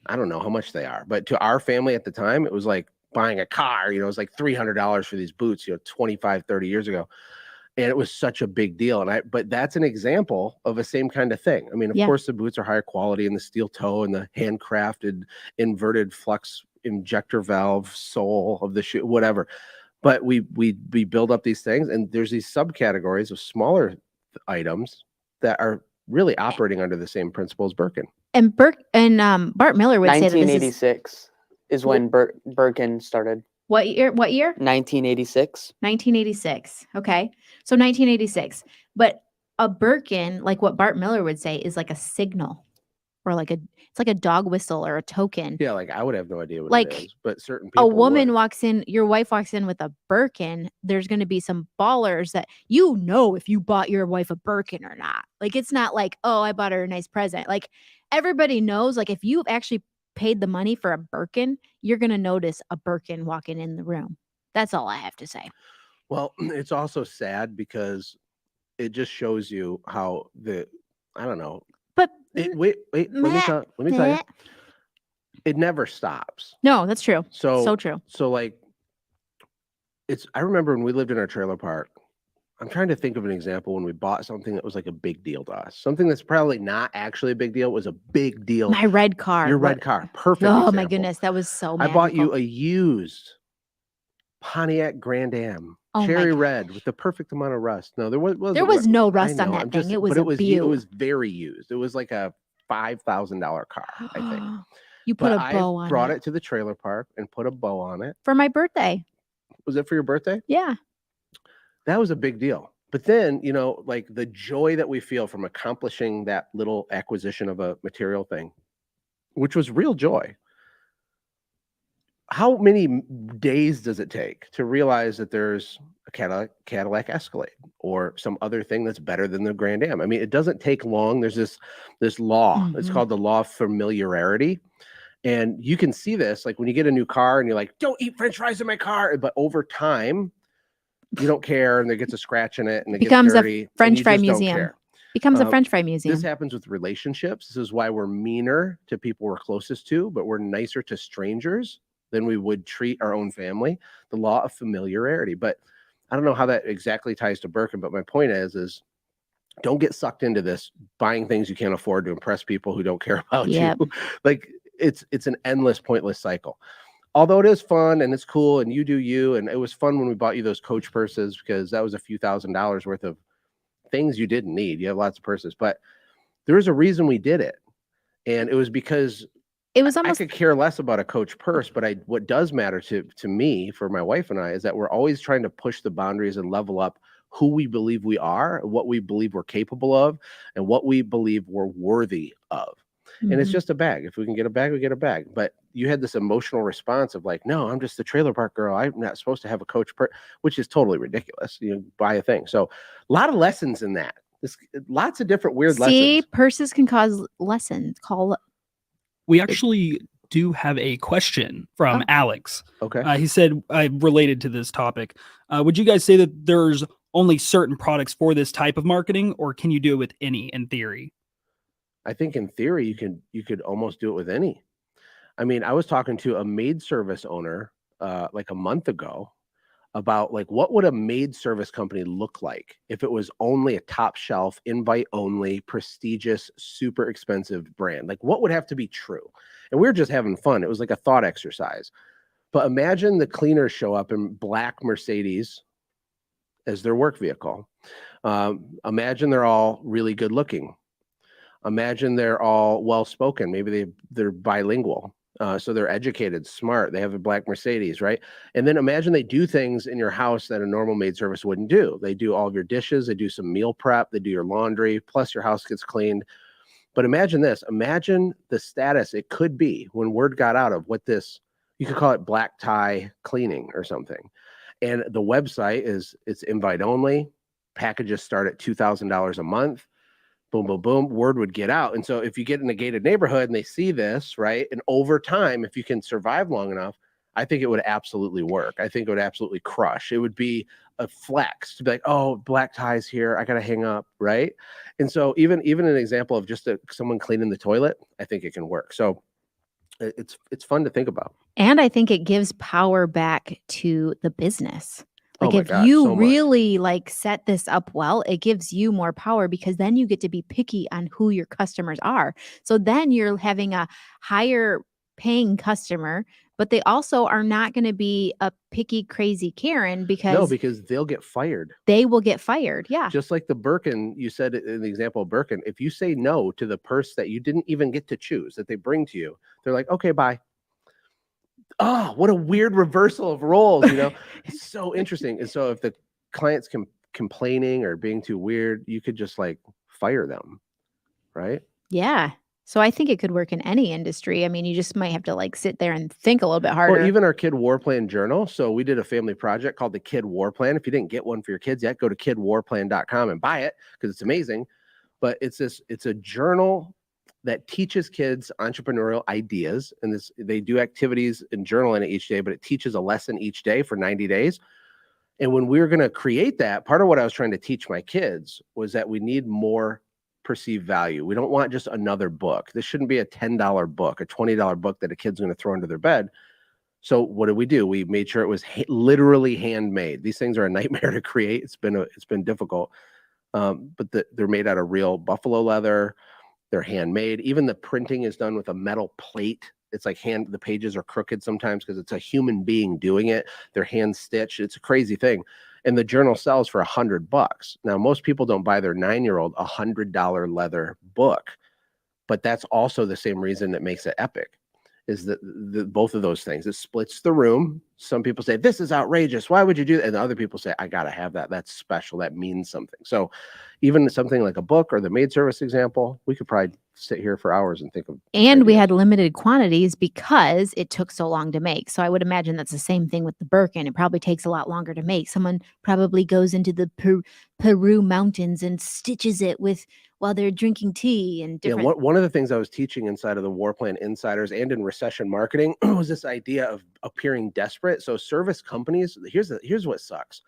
I don't know how much they are, but to our family at the time, it was like buying a car. It was like $300 for these boots, 25, 30 years ago. And it was such a big deal. But that's an example of a same kind of thing. I mean, of course, the boots are higher quality and the steel toe and the handcrafted inverted flux injector valve sole of the shoe, whatever. But we build up these things, and there's these subcategories of smaller items that are really operating under the same principle as Birkin.
And Bart Miller would say that this is
1986 is when Birkin started.
what year?
1986.
1986. Okay. So 1986. But a Birkin, like what Bart Miller would say, is like a signal or it's like a dog whistle or a token.
Yeah, like I would have no idea what
Like,
it is, but certain people
A woman
would.
walks in, your wife walks in with a Birkin, there's going to be some ballers that if you bought your wife a Birkin or not. Like, it's not like, oh, I bought her a nice present. Like, everybody knows, like, if you've actually paid the money for a Birkin, you're going to notice a Birkin walking in the room. That's all I have to say.
Well, it's also sad because it just shows you how I don't know.
But
Wait, let me tell you. It never stops.
No, that's true.
So
true.
So like, I remember when we lived in our trailer park, I'm trying to think of an example when we bought something that was like a big deal to us. Something that's probably not actually a big deal was a big deal.
My red car.
Your red car. Perfect
Oh,
example.
my goodness. That was so
I bought you
magical.
a used Pontiac Grand Am,
Oh my
cherry
God.
red with the perfect amount of rust. No, there
There was no rust
I
on
know,
that
I'm
thing.
just-
It was
but
a
it was
beaut.
it was very used. It was like a $5,000 car, I think.
You put
But
a bow on
I brought
it.
it to the trailer park and put a bow on it.
For my birthday.
Was it for your birthday?
Yeah.
That was a big deal. But then, like the joy that we feel from accomplishing that little acquisition of a material thing, which was real joy. How many days does it take to realize that there's a Cadillac Escalade or some other thing that's better than the Grand Am? I mean, it doesn't take long. There's this law. It's
Mhm.
called the law of familiarity. And you can see this, like when you get a new car and you're like, don't eat French fries in my car. But over time, you don't care, and there gets a scratch in it, and it
Becomes
gets
a
dirty.
French
and you
fry
just don't
museum.
care.
Becomes a French fry museum.
This happens with relationships. This is why we're meaner to people we're closest to, but we're nicer to strangers than we would treat our own family. The law of familiarity. But I don't know how that exactly ties to Birkin, but my point is don't get sucked into this buying things you can't afford to impress people who don't care about
Yep.
you. Like it's an endless, pointless cycle. Although it is fun and it's cool and you do you, and it was fun when we bought you those Coach purses because that was a few $1,000s worth of things you didn't need. You have lots of purses, but there was a reason we did it. And it was because
It was almost
I could care less about a Coach purse, but what does matter to me, for my wife and I, is that we're always trying to push the boundaries and level up who we believe we are, what we believe we're capable of, and what we believe we're worthy of. And it's
Mhm.
just a bag. If we can get a bag, we get a bag. But you had this emotional response of like, no, I'm just the trailer park girl. I'm not supposed to have a Coach purse, which is totally ridiculous. Buy a thing. So a lot of lessons in that. Lots of different weird
See,
lessons.
purses can cause lessons.
We actually do have a question from
Oh.
Alex.
Okay.
He said, related to this topic, would you guys say that there's only certain products for this type of marketing, or can you do it with any in theory?
I think in theory you could almost do it with any. I mean, I was talking to a maid service owner like a month ago about like what would a maid service company look like if it was only a top shelf, invite only, prestigious, super expensive brand? Like what would have to be true? And we were just having fun. It was like a thought exercise. But imagine the cleaners show up in black Mercedes as their work vehicle. Imagine they're all really good looking. Imagine they're all well spoken. Maybe they're bilingual. So they're educated, smart. They have a black Mercedes, right? And then imagine they do things in your house that a normal maid service wouldn't do. They do all of your dishes. They do some meal prep. They do your laundry. Plus your house gets cleaned. But imagine this. Imagine the status it could be when word got out of what this, you could call it black tie cleaning or something. And the website it's invite only. Packages start at $2,000 a month. Boom, boom, boom, word would get out. And so if you get in a gated neighborhood and they see this, right? And over time, if you can survive long enough, I think it would absolutely work. I think it would absolutely crush. It would be a flex to be like, oh, black ties here. I got to hang up, right? And so even an example of just someone cleaning the toilet, I think it can work. So it's fun to think about.
And I think it gives power back to the business. Like if
God,
you
so much.
really like set this up well, it gives you more power because then you get to be picky on who your customers are. So then you're having a higher paying customer, but they also are not going to be a picky, crazy Karen because
they'll get fired.
They will get fired. Yeah.
Just like the Birkin, you said in the example of Birkin, if you say no to the purse that you didn't even get to choose that they bring to you, they're like, okay, bye. Oh, what a weird reversal of roles, you know? It's so interesting. And so if the client's complaining or being too weird, you could just like fire them, right?
Yeah. So I think it could work in any industry. I mean, you just might have to like sit there and think a little bit harder.
Well, even our Kid War Plan journal. So we did a family project called the Kid War Plan. If you didn't get one for your kids yet, go to kidwarplan.com and buy it because it's amazing. But it's a journal that teaches kids entrepreneurial ideas. And they do activities and journal in it each day, but it teaches a lesson each day for 90 days. And when we were going to create that, part of what I was trying to teach my kids was that we need more perceived value. We don't want just another book. This shouldn't be a $10 book, a $20 book that a kid's going to throw under their bed. So what did we do? We made sure it was literally handmade. These things are a nightmare to create. It's been difficult. But they're made out of real buffalo leather. They're handmade. Even the printing is done with a metal plate. It's like the pages are crooked sometimes because it's a human being doing it. They're hand stitched. It's a crazy thing. And the journal sells for $100. Now, most people don't buy their 9-year-old a $100 leather book, but that's also the same reason that makes it epic. Is that both of those things? It splits the room. Some people say, this is outrageous. Why would you do that? And other people say, I got to have that. That's special. That means something. So even something like a book or the maid service example, we could probably sit here for hours and think of.
And we had limited quantities because it took so long to make. So I would imagine that's the same thing with the Birkin. It probably takes a lot longer to make. Someone probably goes into the Peru mountains and stitches it while they're drinking tea and different.
Yeah, one of the things I was teaching inside of the War Plan Insiders and in recession marketing was this idea of appearing desperate. So service companies, here's what sucks.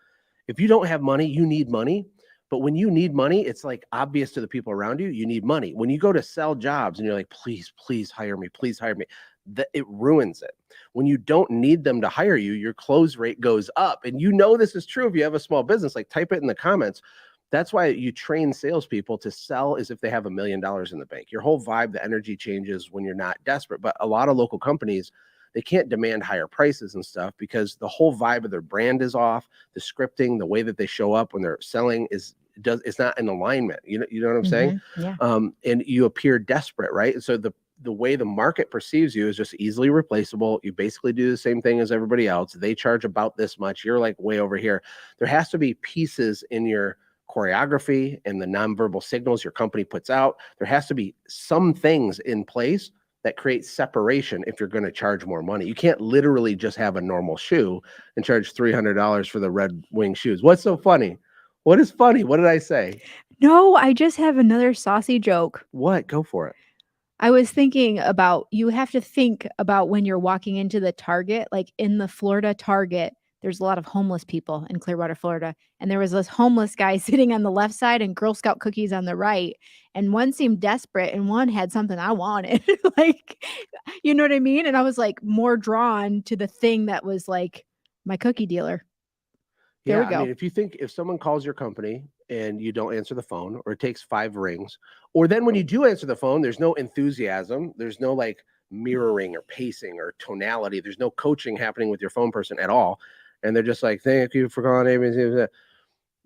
If you don't have money, you need money. But when you need money, it's like obvious to the people around you, you need money. When you go to sell jobs and you're like, please hire me, it ruins it. When you don't need them to hire you, your close rate goes up. And you know this is true if you have a small business, like type it in the comments. That's why you train salespeople to sell as if they have $1 million in the bank. Your whole vibe, the energy changes when you're not desperate. But a lot of local companies, they can't demand higher prices and stuff because the whole vibe of their brand is off. The scripting, the way that they show up when they're selling it's not in alignment. You know what I'm saying?
Yeah.
And you appear desperate, right? And so the way the market perceives you is just easily replaceable. You basically do the same thing as everybody else. They charge about this much. You're like way over here. There has to be pieces in your choreography and the nonverbal signals your company puts out. There has to be some things in place that create separation if you're going to charge more money. You can't literally just have a normal shoe and charge $300 for the Red Wing shoes. What's so funny? What is funny? What did I say?
No, I just have another saucy joke.
What? Go for it.
I was thinking about, you have to think about when you're walking into the Target, like in the Florida Target, there's a lot of homeless people in Clearwater, Florida. And there was this homeless guy sitting on the left side and Girl Scout cookies on the right. And one seemed desperate and one had something I wanted. Like, you know what I mean? And I was like more drawn to the thing that was like my cookie dealer. There we
I
go.
mean, if someone calls your company and you don't answer the phone, or it takes 5 rings, or then when you do answer the phone, there's no enthusiasm, there's no like mirroring or pacing or tonality, there's no coaching happening with your phone person at all, and they're just like, "Thank you for calling,"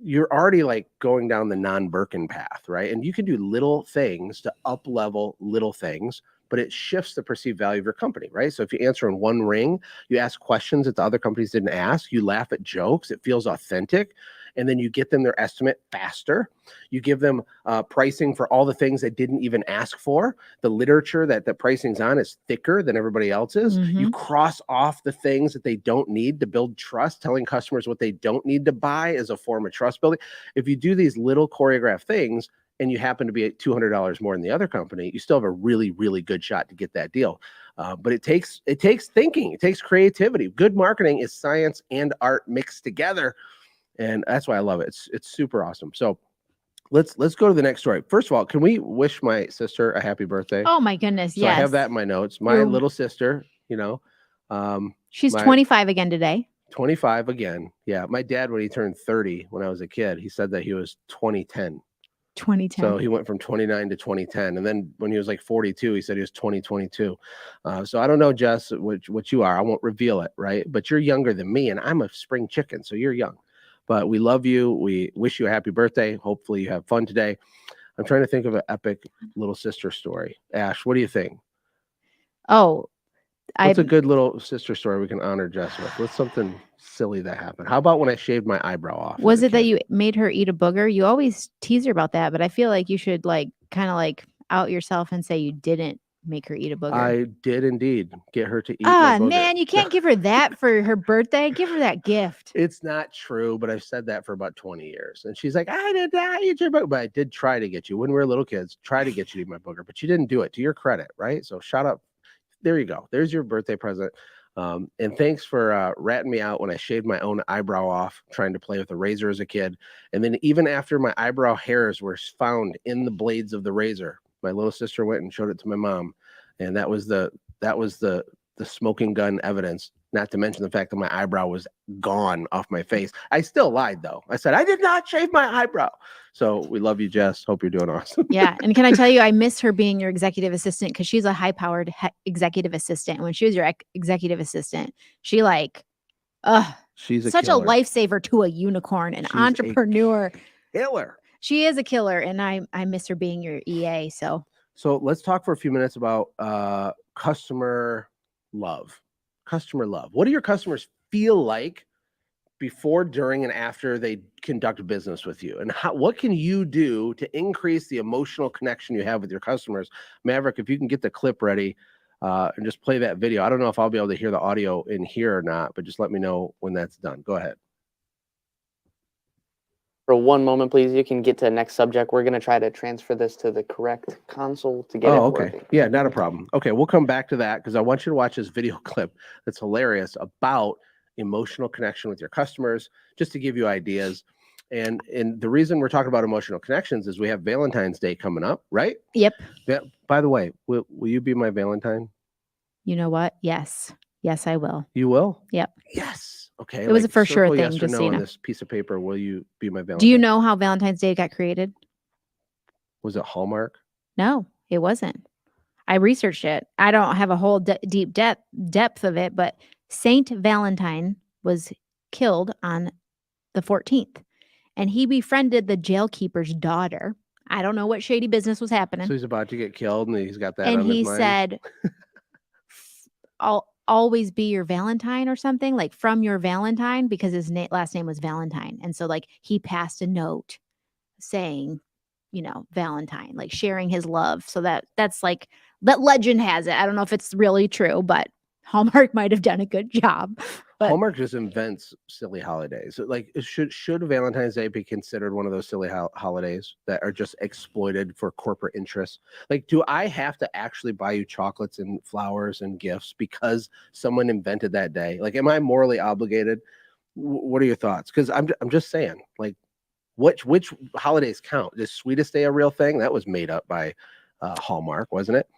you're already like going down the non-Birkin path, right? And you can do little things to up level little things, but it shifts the perceived value of your company, right? So if you answer in 1 ring, you ask questions that the other companies didn't ask, you laugh at jokes, it feels authentic, and then you get them their estimate faster. You give them pricing for all the things they didn't even ask for. The literature that the pricing's on is thicker than everybody else's. You cross off the things that they don't need to build trust. Telling customers what they don't need to buy is a form of trust building. If you do these little choreographed things and you happen to be at $200 more than the other company, you still have a really, really good shot to get that deal. But it takes thinking, it takes creativity. Good marketing is science and art mixed together. And that's why I love it. It's super awesome. So let's go to the next story. First of all, can we wish my sister a happy birthday?
Oh my goodness.
So
Yes.
I have that in my notes. My little sister,
she's 25 again today.
25 again. Yeah. My dad, when he turned 30, when I was a kid, he said that he was 2010.
2010.
So he went from 29 to 2010. And then when he was like 42, he said he was 2022. So I don't know, Jess, what you are. I won't reveal it, right? But you're younger than me, and I'm a spring chicken, so you're young. But we love you. We wish you a happy birthday. Hopefully you have fun today. I'm trying to think of an epic little sister story. Ash, what do you think?
Oh,
what's a good little sister story we can honor Jess with? What's something silly that happened? How about when I shaved my eyebrow off?
Was it that you made her eat a booger? You always tease her about that, but I feel like you should like kind of like out yourself and say you didn't make her eat a booger.
I did indeed get her to eat my booger.
Man, you can't give her that for her birthday. Give her that gift.
It's not true, but I've said that for about 20 years. And she's like, I did not eat your booger. But I did try to get you, when we were little kids, try to get you to eat my booger, but you didn't do it, to your credit, right? So shut up. There you go. There's your birthday present. And thanks for ratting me out when I shaved my own eyebrow off, trying to play with a razor as a kid. And then even after my eyebrow hairs were found in the blades of the razor, my little sister went and showed it to my mom. And that was the smoking gun evidence, not to mention the fact that my eyebrow was gone off my face. I still lied, though. I said, I did not shave my eyebrow. So we love you, Jess. Hope you're doing awesome.
Yeah. And can I tell you, I miss her being your executive assistant because she's a high-powered executive assistant. And when she was your executive assistant, she she's such
killer.
a lifesaver to a unicorn, an entrepreneur.
Killer.
She is a killer. And I miss her being your EA. So
let's talk for a few minutes about customer love. Customer love. What do your customers feel like before, during, and after they conduct business with you? And what can you do to increase the emotional connection you have with your customers? Maverick, if you can get the clip ready and just play that video. I don't know if I'll be able to hear the audio in here or not, but just let me know when that's done. Go ahead.
For one moment, please. You can get to the next subject. We're going to try to transfer this to the correct console to get it working.
Yeah, not a problem. Okay, we'll come back to that because I want you to watch this video clip that's hilarious about emotional connection with your customers, just to give you ideas. And the reason we're talking about emotional connections is we have Valentine's Day coming up, right?
Yep.
By the way, will you be my Valentine?
You know what? Yes. Yes, I will.
You will?
Yep.
Yes. Okay.
It was a for sure thing,
yes or
just
no
so you
on
know.
this piece of paper. Will you be my Valentine?
Do you know how Valentine's Day got created?
Was it Hallmark?
No, it wasn't. I researched it. I don't have a whole deep depth of it, but Saint Valentine was killed on the 14th, and he befriended the jailkeeper's daughter. I don't know what shady business was happening.
So he's about to get killed, and he's got that
and
on his mind.
Said, I'll always be your Valentine or something, like from your Valentine, because his last name was Valentine. And so like he passed a note saying, Valentine, like sharing his love. So that's like, that legend has it. I don't know if it's really true, but Hallmark might have done a good job. But
Hallmark just invents silly holidays. Like, should Valentine's Day be considered one of those silly holidays that are just exploited for corporate interests? Like, do I have to actually buy you chocolates and flowers and gifts because someone invented that day? Like, am I morally obligated? What are your thoughts? Because I'm just saying, like, which holidays count? Is Sweetest Day a real thing? That was made up by Hallmark, wasn't it?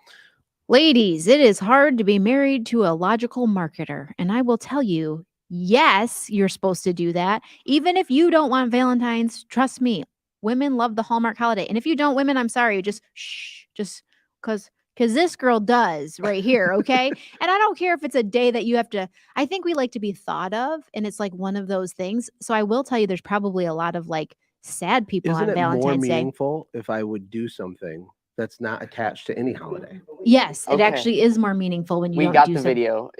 ladies, it is hard to be married to a logical marketer. And I will tell you, yes, you're supposed to do that. Even if you don't want Valentine's, trust me, women love the Hallmark holiday. And if you don't, women, I'm sorry, just shh, just because this girl does right here, okay? And I don't care if it's a day that you have to, I think we like to be thought of, and it's like one of those things. So I will tell you, there's probably a lot of like sad people
Isn't
on
it more
Valentine's Day.
meaningful if I would do something that's not attached to any holiday?
Yes, it
Okay.
actually is more meaningful when you
We
don't
got
do
the
something.
video.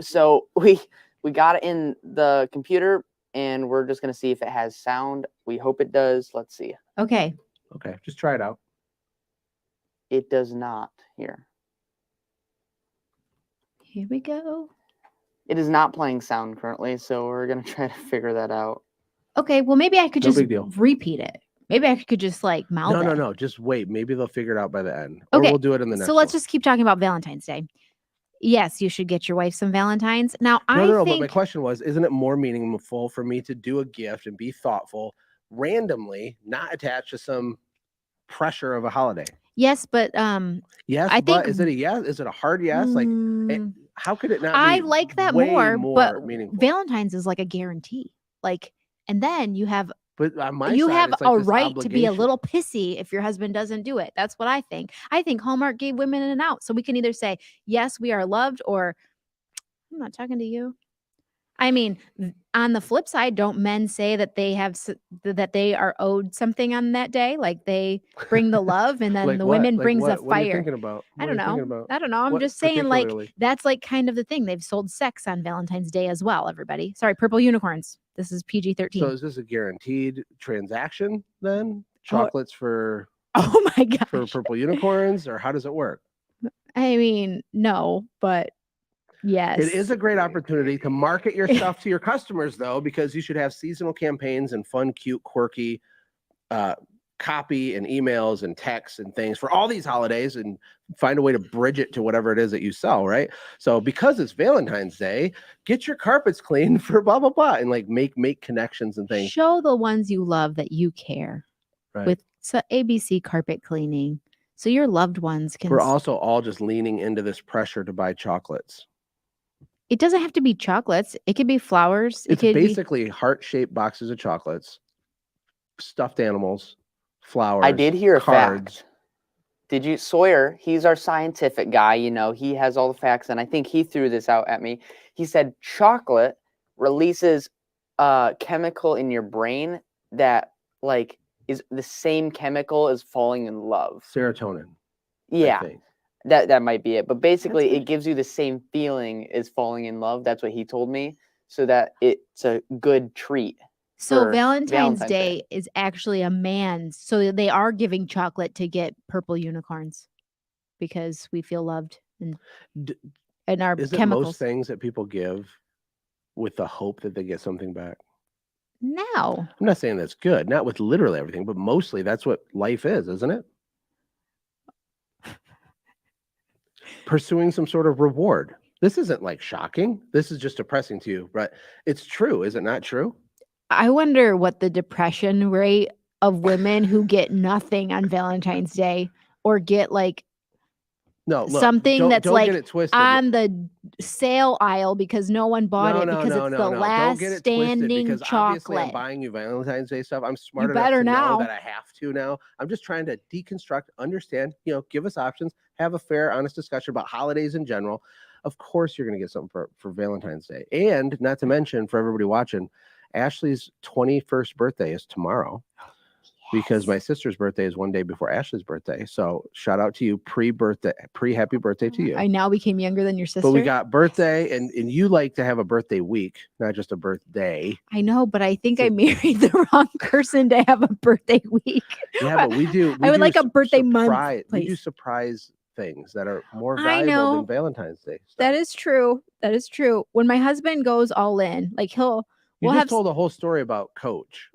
So we got it in the computer, and we're just gonna see if it has sound. We hope it does. Let's see.
Okay.
Okay, just try it out.
It does not here.
Here we go.
It is not playing sound currently, so we're gonna try to figure that out.
Okay, well maybe I could
No
just
big deal.
repeat it. Maybe I could just like mouth it.
No. Just wait. Maybe they'll figure it out by the end. Or
Okay,
we'll do it in the next
So let's
one.
just keep talking about Valentine's Day. Yes, you should get your wife some Valentines. Now,
No,
I
but my
think
question was, isn't it more meaningful for me to do a gift and be thoughtful randomly, not attached to some pressure of a holiday?
yes, but
Yes,
I
but
think
is it a yes? Is it a hard yes? Like,
mm,
how could it not be
I like that
way
more, but
meaningful?
Valentine's is like a guarantee. Like, and then you have
But on my
you
side,
have
it's like
a
this
right to be a
obligation.
little pissy if your husband doesn't do it. That's what I think. I think Hallmark gave women an out, so we can either say yes, we are loved, or I'm not talking to you. I mean, on the flip side, don't men say that they have that they are owed something on that day? Like they bring the love, and then
Like
the
what?
women
Like
brings the
what? What are you
fire.
thinking about?
I
What
don't
are you thinking
know.
about?
I don't know. I'm
What
just saying, like
particularly?
that's like kind of the thing. They've sold sex on Valentine's Day as well. Everybody, sorry, purple unicorns. This is PG-13.
So is this a guaranteed transaction then?
Oh,
Chocolates for
oh my gosh.
for purple unicorns, or how does it work?
I mean, no, but yes.
It is a great opportunity to market your stuff to your customers, though, because you should have seasonal campaigns and fun, cute, quirky copy and emails and texts and things for all these holidays, and find a way to bridge it to whatever it is that you sell, right? So because it's Valentine's Day, get your carpets clean for blah, blah, blah, and like make connections and things.
Show the ones you love that you care
Right.
with ABC carpet cleaning. So your loved ones can.
We're also all just leaning into this pressure to buy chocolates.
It doesn't have to be chocolates. It could be flowers.
It's
it could
basically heart-shaped boxes of chocolates, stuffed animals, flowers.
I did hear a
cards.
fact. Did you, Sawyer? He's our scientific guy. You know, he has all the facts, and I think he threw this out at me. He said chocolate releases a chemical in your brain that like is the same chemical as falling in love.
Serotonin.
Yeah,
I think.
that might be it. But basically,
That's
it gives you the same feeling as falling in love. That's what he told me. So that it's a good treat.
So
for
Valentine's Day is actually a man's. So they are giving chocolate to get purple unicorns because we feel loved and our
Is it
chemicals.
most things that people give with the hope that they get something back?
No.
I'm not saying that's good, not with literally everything, but mostly that's what life is, isn't it? Pursuing some sort of reward. This isn't like shocking. This is just depressing to you, but it's true. Is it not true?
I wonder what the depression rate of women who get nothing on Valentine's Day or get like
No, look,
something that's
don't
like
get it twisted.
on the sale aisle because no one bought it because it's the last
Don't get it
standing
twisted, because obviously I'm
chocolate.
buying you Valentine's Day stuff. I'm smart enough
better
to know
now.
that I have to now. I'm just trying to deconstruct, understand, give us options, have a fair, honest discussion about holidays in general. Of course, you're going to get something for Valentine's Day. And not to mention, for everybody watching, Ashlee's 21st birthday is tomorrow. Because my sister's birthday is one day before Ashlee's birthday. So shout out to you, pre-happy birthday to you.
I now became younger than your sister.
But we got birthday, and you like to have a birthday week, not just a birthday.
I know, but I think I married the wrong person to have a birthday week.
Yeah, but we do.
I would like a birthday month,
We do
please.
surprise things that are more
I
valuable
know.
than Valentine's Day stuff.
That is true. That is true. When my husband goes all in, like
You
we'll
just
have
told a whole story about Coach.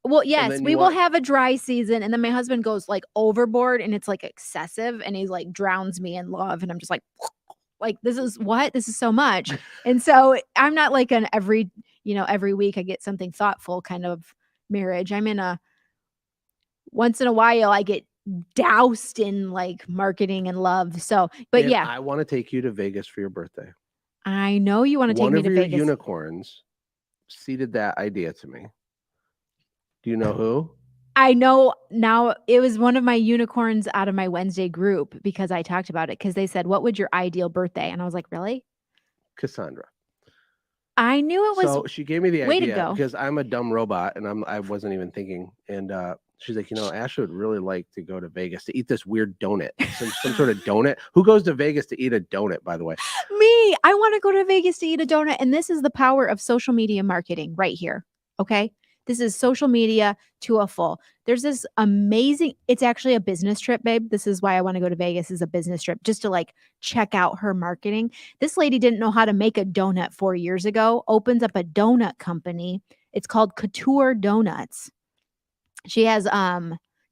well, yes,
then
we
you
will
want-
have a dry season, and then my husband goes like overboard, and it's like excessive, and he like drowns me in love, and I'm just like this is so much, and so I'm not like an every week I get something thoughtful kind of marriage. I'm in a once in a while I get doused in like marketing and love. So, but
And
yeah,
I want to take you to Vegas for your birthday.
I know you want to take
One
me
of
to
your
Vegas.
unicorns seeded that idea to me. Do you know who?
I know now it was one of my unicorns out of my Wednesday group because I talked about it because they said, what would your ideal birthday? And I was like, really?
Cassandra.
I knew it was.
So she gave me the
way to
idea
go.
because I'm a dumb robot and I wasn't even thinking. And she's like, Ashley would really like to go to Vegas to eat this weird donut, some sort of donut. Who goes to Vegas to eat a donut, by the way?
Me. I want to go to Vegas to eat a donut. And this is the power of social media marketing right here. Okay. This is social media to a full. There's this amazing, it's actually a business trip, babe. This is why I want to go to Vegas is a business trip, just to like check out her marketing. This lady didn't know how to make a donut 4 years ago, opens up a donut company. It's called Couture Donuts. She has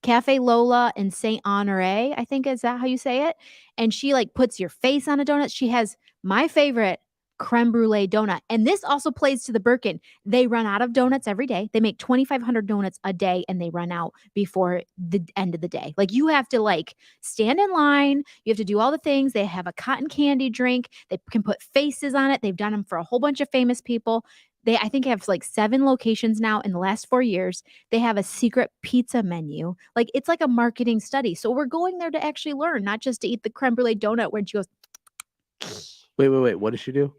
Cafe Lola in Saint Honore, I think is that how you say it? And she like puts your face on a donut. She has my favorite creme brulee donut. And this also plays to the Birkin. They run out of donuts every day. They make 2,500 donuts a day and they run out before the end of the day. Like you have to like stand in line. You have to do all the things. They have a cotton candy drink. They can put faces on it. They've done them for a whole bunch of famous people. They, I think, have like 7 locations now in the last 4 years. They have a secret pizza menu. Like it's like a marketing study. So we're going there to actually learn, not just to eat the creme brulee donut where she goes,
Wait. What does she do?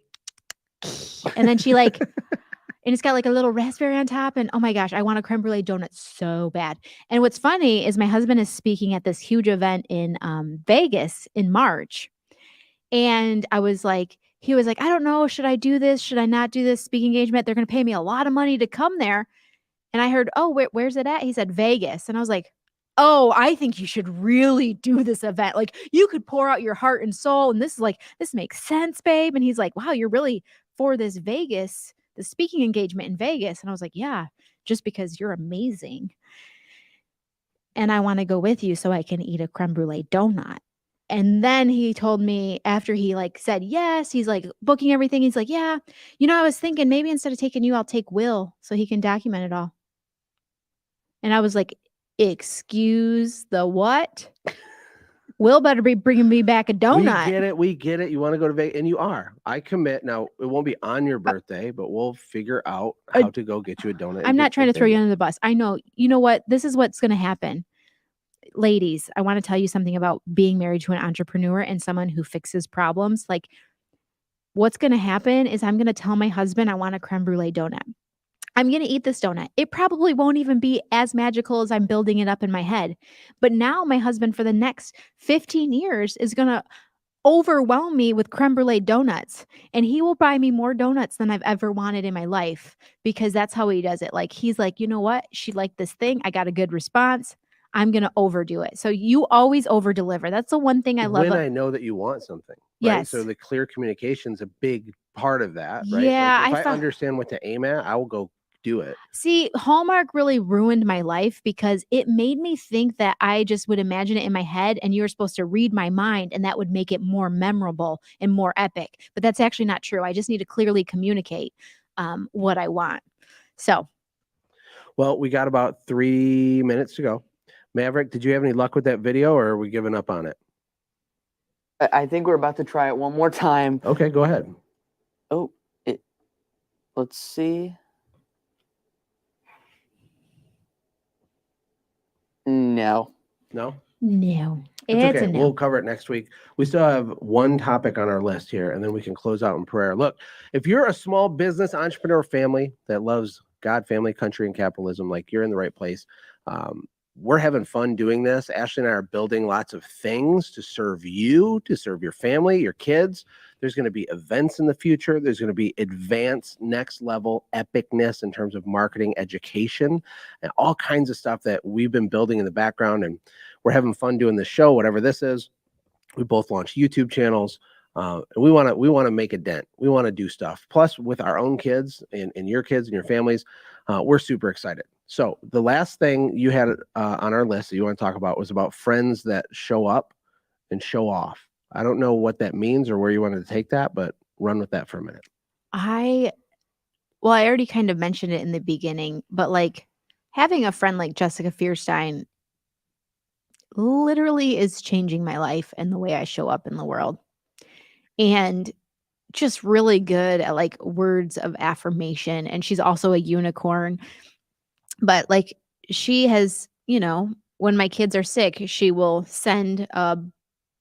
and then she like, and it's got like a little raspberry on top. And oh my gosh, I want a creme brulee donut so bad. And what's funny is my husband is speaking at this huge event in Vegas in March. And I was like, he was like, I don't know, should I do this? Should I not do this speaking engagement? They're going to pay me a lot of money to come there. And I heard, oh, where's it at? He said, Vegas. And I was like, oh, I think you should really do this event. Like you could pour out your heart and soul. And this is like, this makes sense, babe. And he's like, wow, you're really for this Vegas, the speaking engagement in Vegas. And I was like, yeah, just because you're amazing. And I want to go with you so I can eat a creme brulee donut. And then he told me after he like said yes, he's like booking everything. He's like, yeah, I was thinking maybe instead of taking you, I'll take Will so he can document it all. And I was like, excuse the what? Will better be bringing me back a donut.
We get it. You want to go to Vegas, and you are. I commit. Now, it won't be on your birthday, but we'll figure out how to go get you a donut.
I'm not trying to throw you under the bus. I know. You know what? This is what's going to happen. Ladies, I want to tell you something about being married to an entrepreneur and someone who fixes problems. Like, what's going to happen is I'm going to tell my husband I want a creme brulee donut. I'm going to eat this donut. It probably won't even be as magical as I'm building it up in my head. But now my husband for the next 15 years is going to overwhelm me with creme brulee donuts. And he will buy me more donuts than I've ever wanted in my life because that's how he does it. Like, he's like, you know what? She liked this thing. I got a good response. I'm going to overdo it. So you always over deliver. That's the one thing I love.
When I know that you want something. Right?
Yes.
So the clear communication is a big part of that, right?
Yeah.
Like if I understand what to aim at, I will go do it.
See, Hallmark really ruined my life because it made me think that I just would imagine it in my head and you were supposed to read my mind and that would make it more memorable and more epic. But that's actually not true. I just need to clearly communicate what I want. So.
Well, we got about 3 minutes to go. Maverick, did you have any luck with that video or are we giving up on it?
I think we're about to try it one more time.
Okay, go ahead.
Oh, let's see. No.
It's okay. We'll cover it next week. We still have one topic on our list here, and then we can close out in prayer. Look, if you're a small business entrepreneur family that loves God, family, country, and capitalism, like you're in the right place. We're having fun doing this. Ashlee and I are building lots of things to serve you, to serve your family, your kids. There's going to be events in the future. There's going to be advanced, next level epicness in terms of marketing, education, and all kinds of stuff that we've been building in the background. And we're having fun doing this show, whatever this is. We both launched YouTube channels. And we want to make a dent. We want to do stuff. Plus, with our own kids and your kids and your families, we're super excited. So the last thing you had on our list that you want to talk about was about friends that show up and show off. I don't know what that means or where you wanted to take that, but run with that for a minute.
I already kind of mentioned it in the beginning, but like having a friend like Jessica Fierstein literally is changing my life and the way I show up in the world. And just really good at like words of affirmation, and she's also a unicorn. But like she has, when my kids are sick, she will send a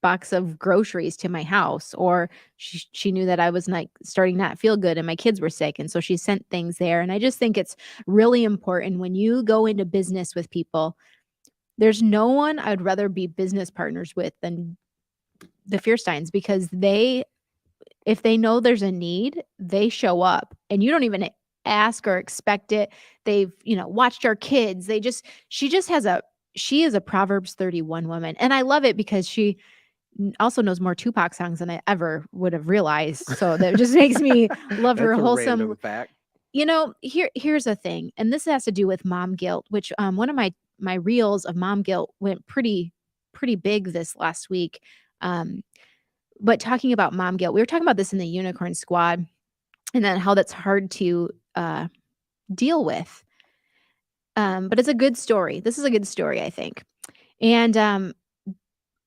box of groceries to my house, or she knew that I was like starting not feel good and my kids were sick, and so she sent things there. And I just think it's really important when you go into business with people. There's no one I'd rather be business partners with than the Fiersteins, because if they know there's a need, they show up and you don't even ask or expect it. They've, watched our kids. She is a Proverbs 31 woman. And I love it because she also knows more Tupac songs than I ever would have realized. So that just makes me love her
That's a
wholesome.
random fact.
Here's a thing, and this has to do with mom guilt, which one of my reels of mom guilt went pretty big this last week. But talking about mom guilt, we were talking about this in the Unicorn Squad, and then how that's hard to deal with. But it's a good story. This is a good story, I think. And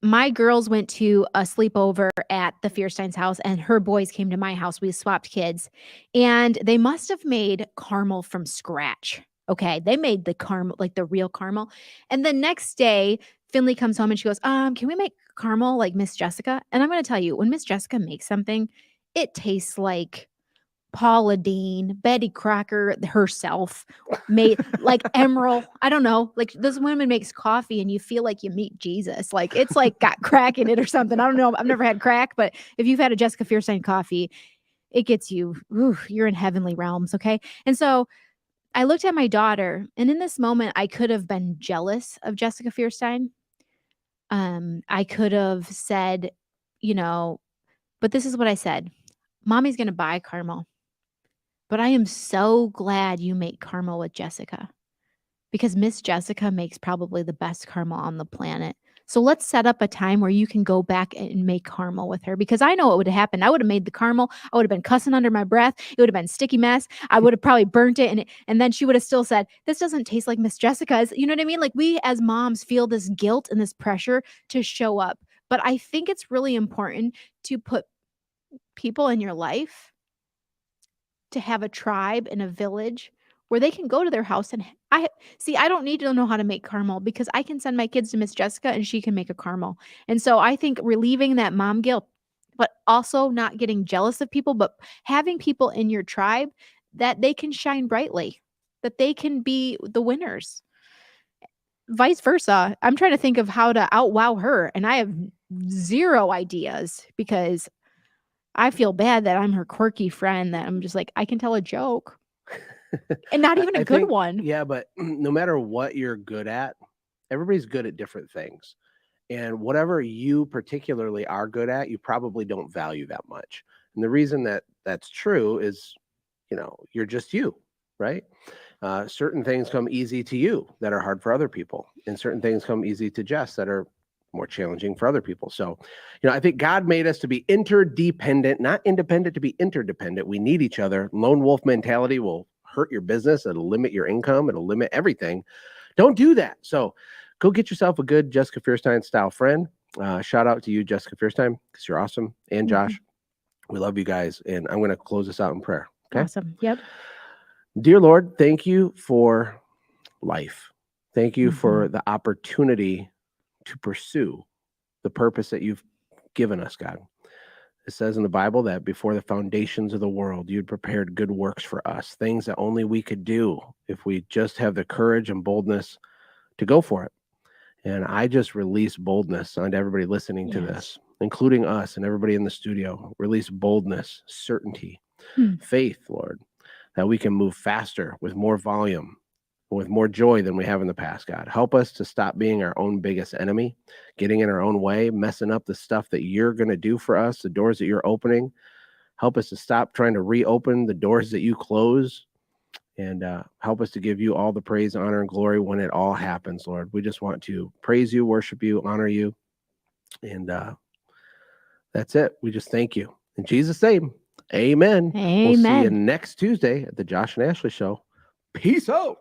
my girls went to a sleepover at the Fierstein's house, and her boys came to my house. We swapped kids, and they must have made caramel from scratch. Okay, they made the caramel, like the real caramel. And the next day, Finley comes home and she goes, can we make caramel like Miss Jessica? And I'm going to tell you, when Miss Jessica makes something, it tastes like Paula Deen, Betty Crocker herself made, like Emerald. I don't know. Like this woman makes coffee and you feel like you meet Jesus. Like it's like got crack in it or something. I don't know. I've never had crack, but if you've had a Jessica Fierstein coffee, it gets you, you're in heavenly realms. Okay. And so I looked at my daughter, and in this moment, I could have been jealous of Jessica Fierstein. I could have said, but this is what I said. Mommy's going to buy caramel. But I am so glad you make caramel with Jessica, because Miss Jessica makes probably the best caramel on the planet. So let's set up a time where you can go back and make caramel with her, because I know what would have happened. I would have made the caramel. I would have been cussing under my breath. It would have been a sticky mess. I would have probably burnt it. And then she would have still said, this doesn't taste like Miss Jessica's. You know what I mean? Like we as moms feel this guilt and this pressure to show up. But I think it's really important to put people in your life, to have a tribe and a village where they can go to their house. And I don't need to know how to make caramel, because I can send my kids to Miss Jessica and she can make a caramel. And so I think relieving that mom guilt, but also not getting jealous of people, but having people in your tribe that they can shine brightly, that they can be the winners. Vice versa. I'm trying to think of how to outwow her, and I have zero ideas, because I feel bad that I'm her quirky friend, that I'm just like, I can tell a joke and not even a good
think,
one.
Yeah, but no matter what you're good at, everybody's good at different things. And whatever you particularly are good at, you probably don't value that much. And the reason that that's true is, you're just you, right? Certain things come easy to you that are hard for other people. And certain things come easy to Jess that are more challenging for other people. So, I think God made us to be interdependent, not independent, to be interdependent. We need each other. Lone wolf mentality will hurt your business. It'll limit your income. It'll limit everything. Don't do that. So go get yourself a good Jessica Fierstein style friend. Shout out to you, Jessica Fierstein, because you're awesome. And Josh, we love you guys. And I'm going to close this out in prayer. Okay.
Awesome. Yep.
Dear Lord, thank you for life. Thank you for the opportunity to pursue the purpose that you've given us, God. It says in the Bible that before the foundations of the world, you'd prepared good works for us, things that only we could do if we just have the courage and boldness to go for it. And I just release boldness onto everybody listening to this, including us and everybody in the studio. Release boldness, certainty, faith, Lord, that we can move faster with more volume, with more joy than we have in the past, God. Help us to stop being our own biggest enemy, getting in our own way, messing up the stuff that you're going to do for us, the doors that you're opening. Help us to stop trying to reopen the doors that you close, and help us to give you all the praise, honor, and glory when it all happens, Lord. We just want to praise you, worship you, honor you, and that's it. We just thank you. In Jesus' name, amen.
Amen.
We'll see you next Tuesday at the Josh and Ashlee Show. Peace out.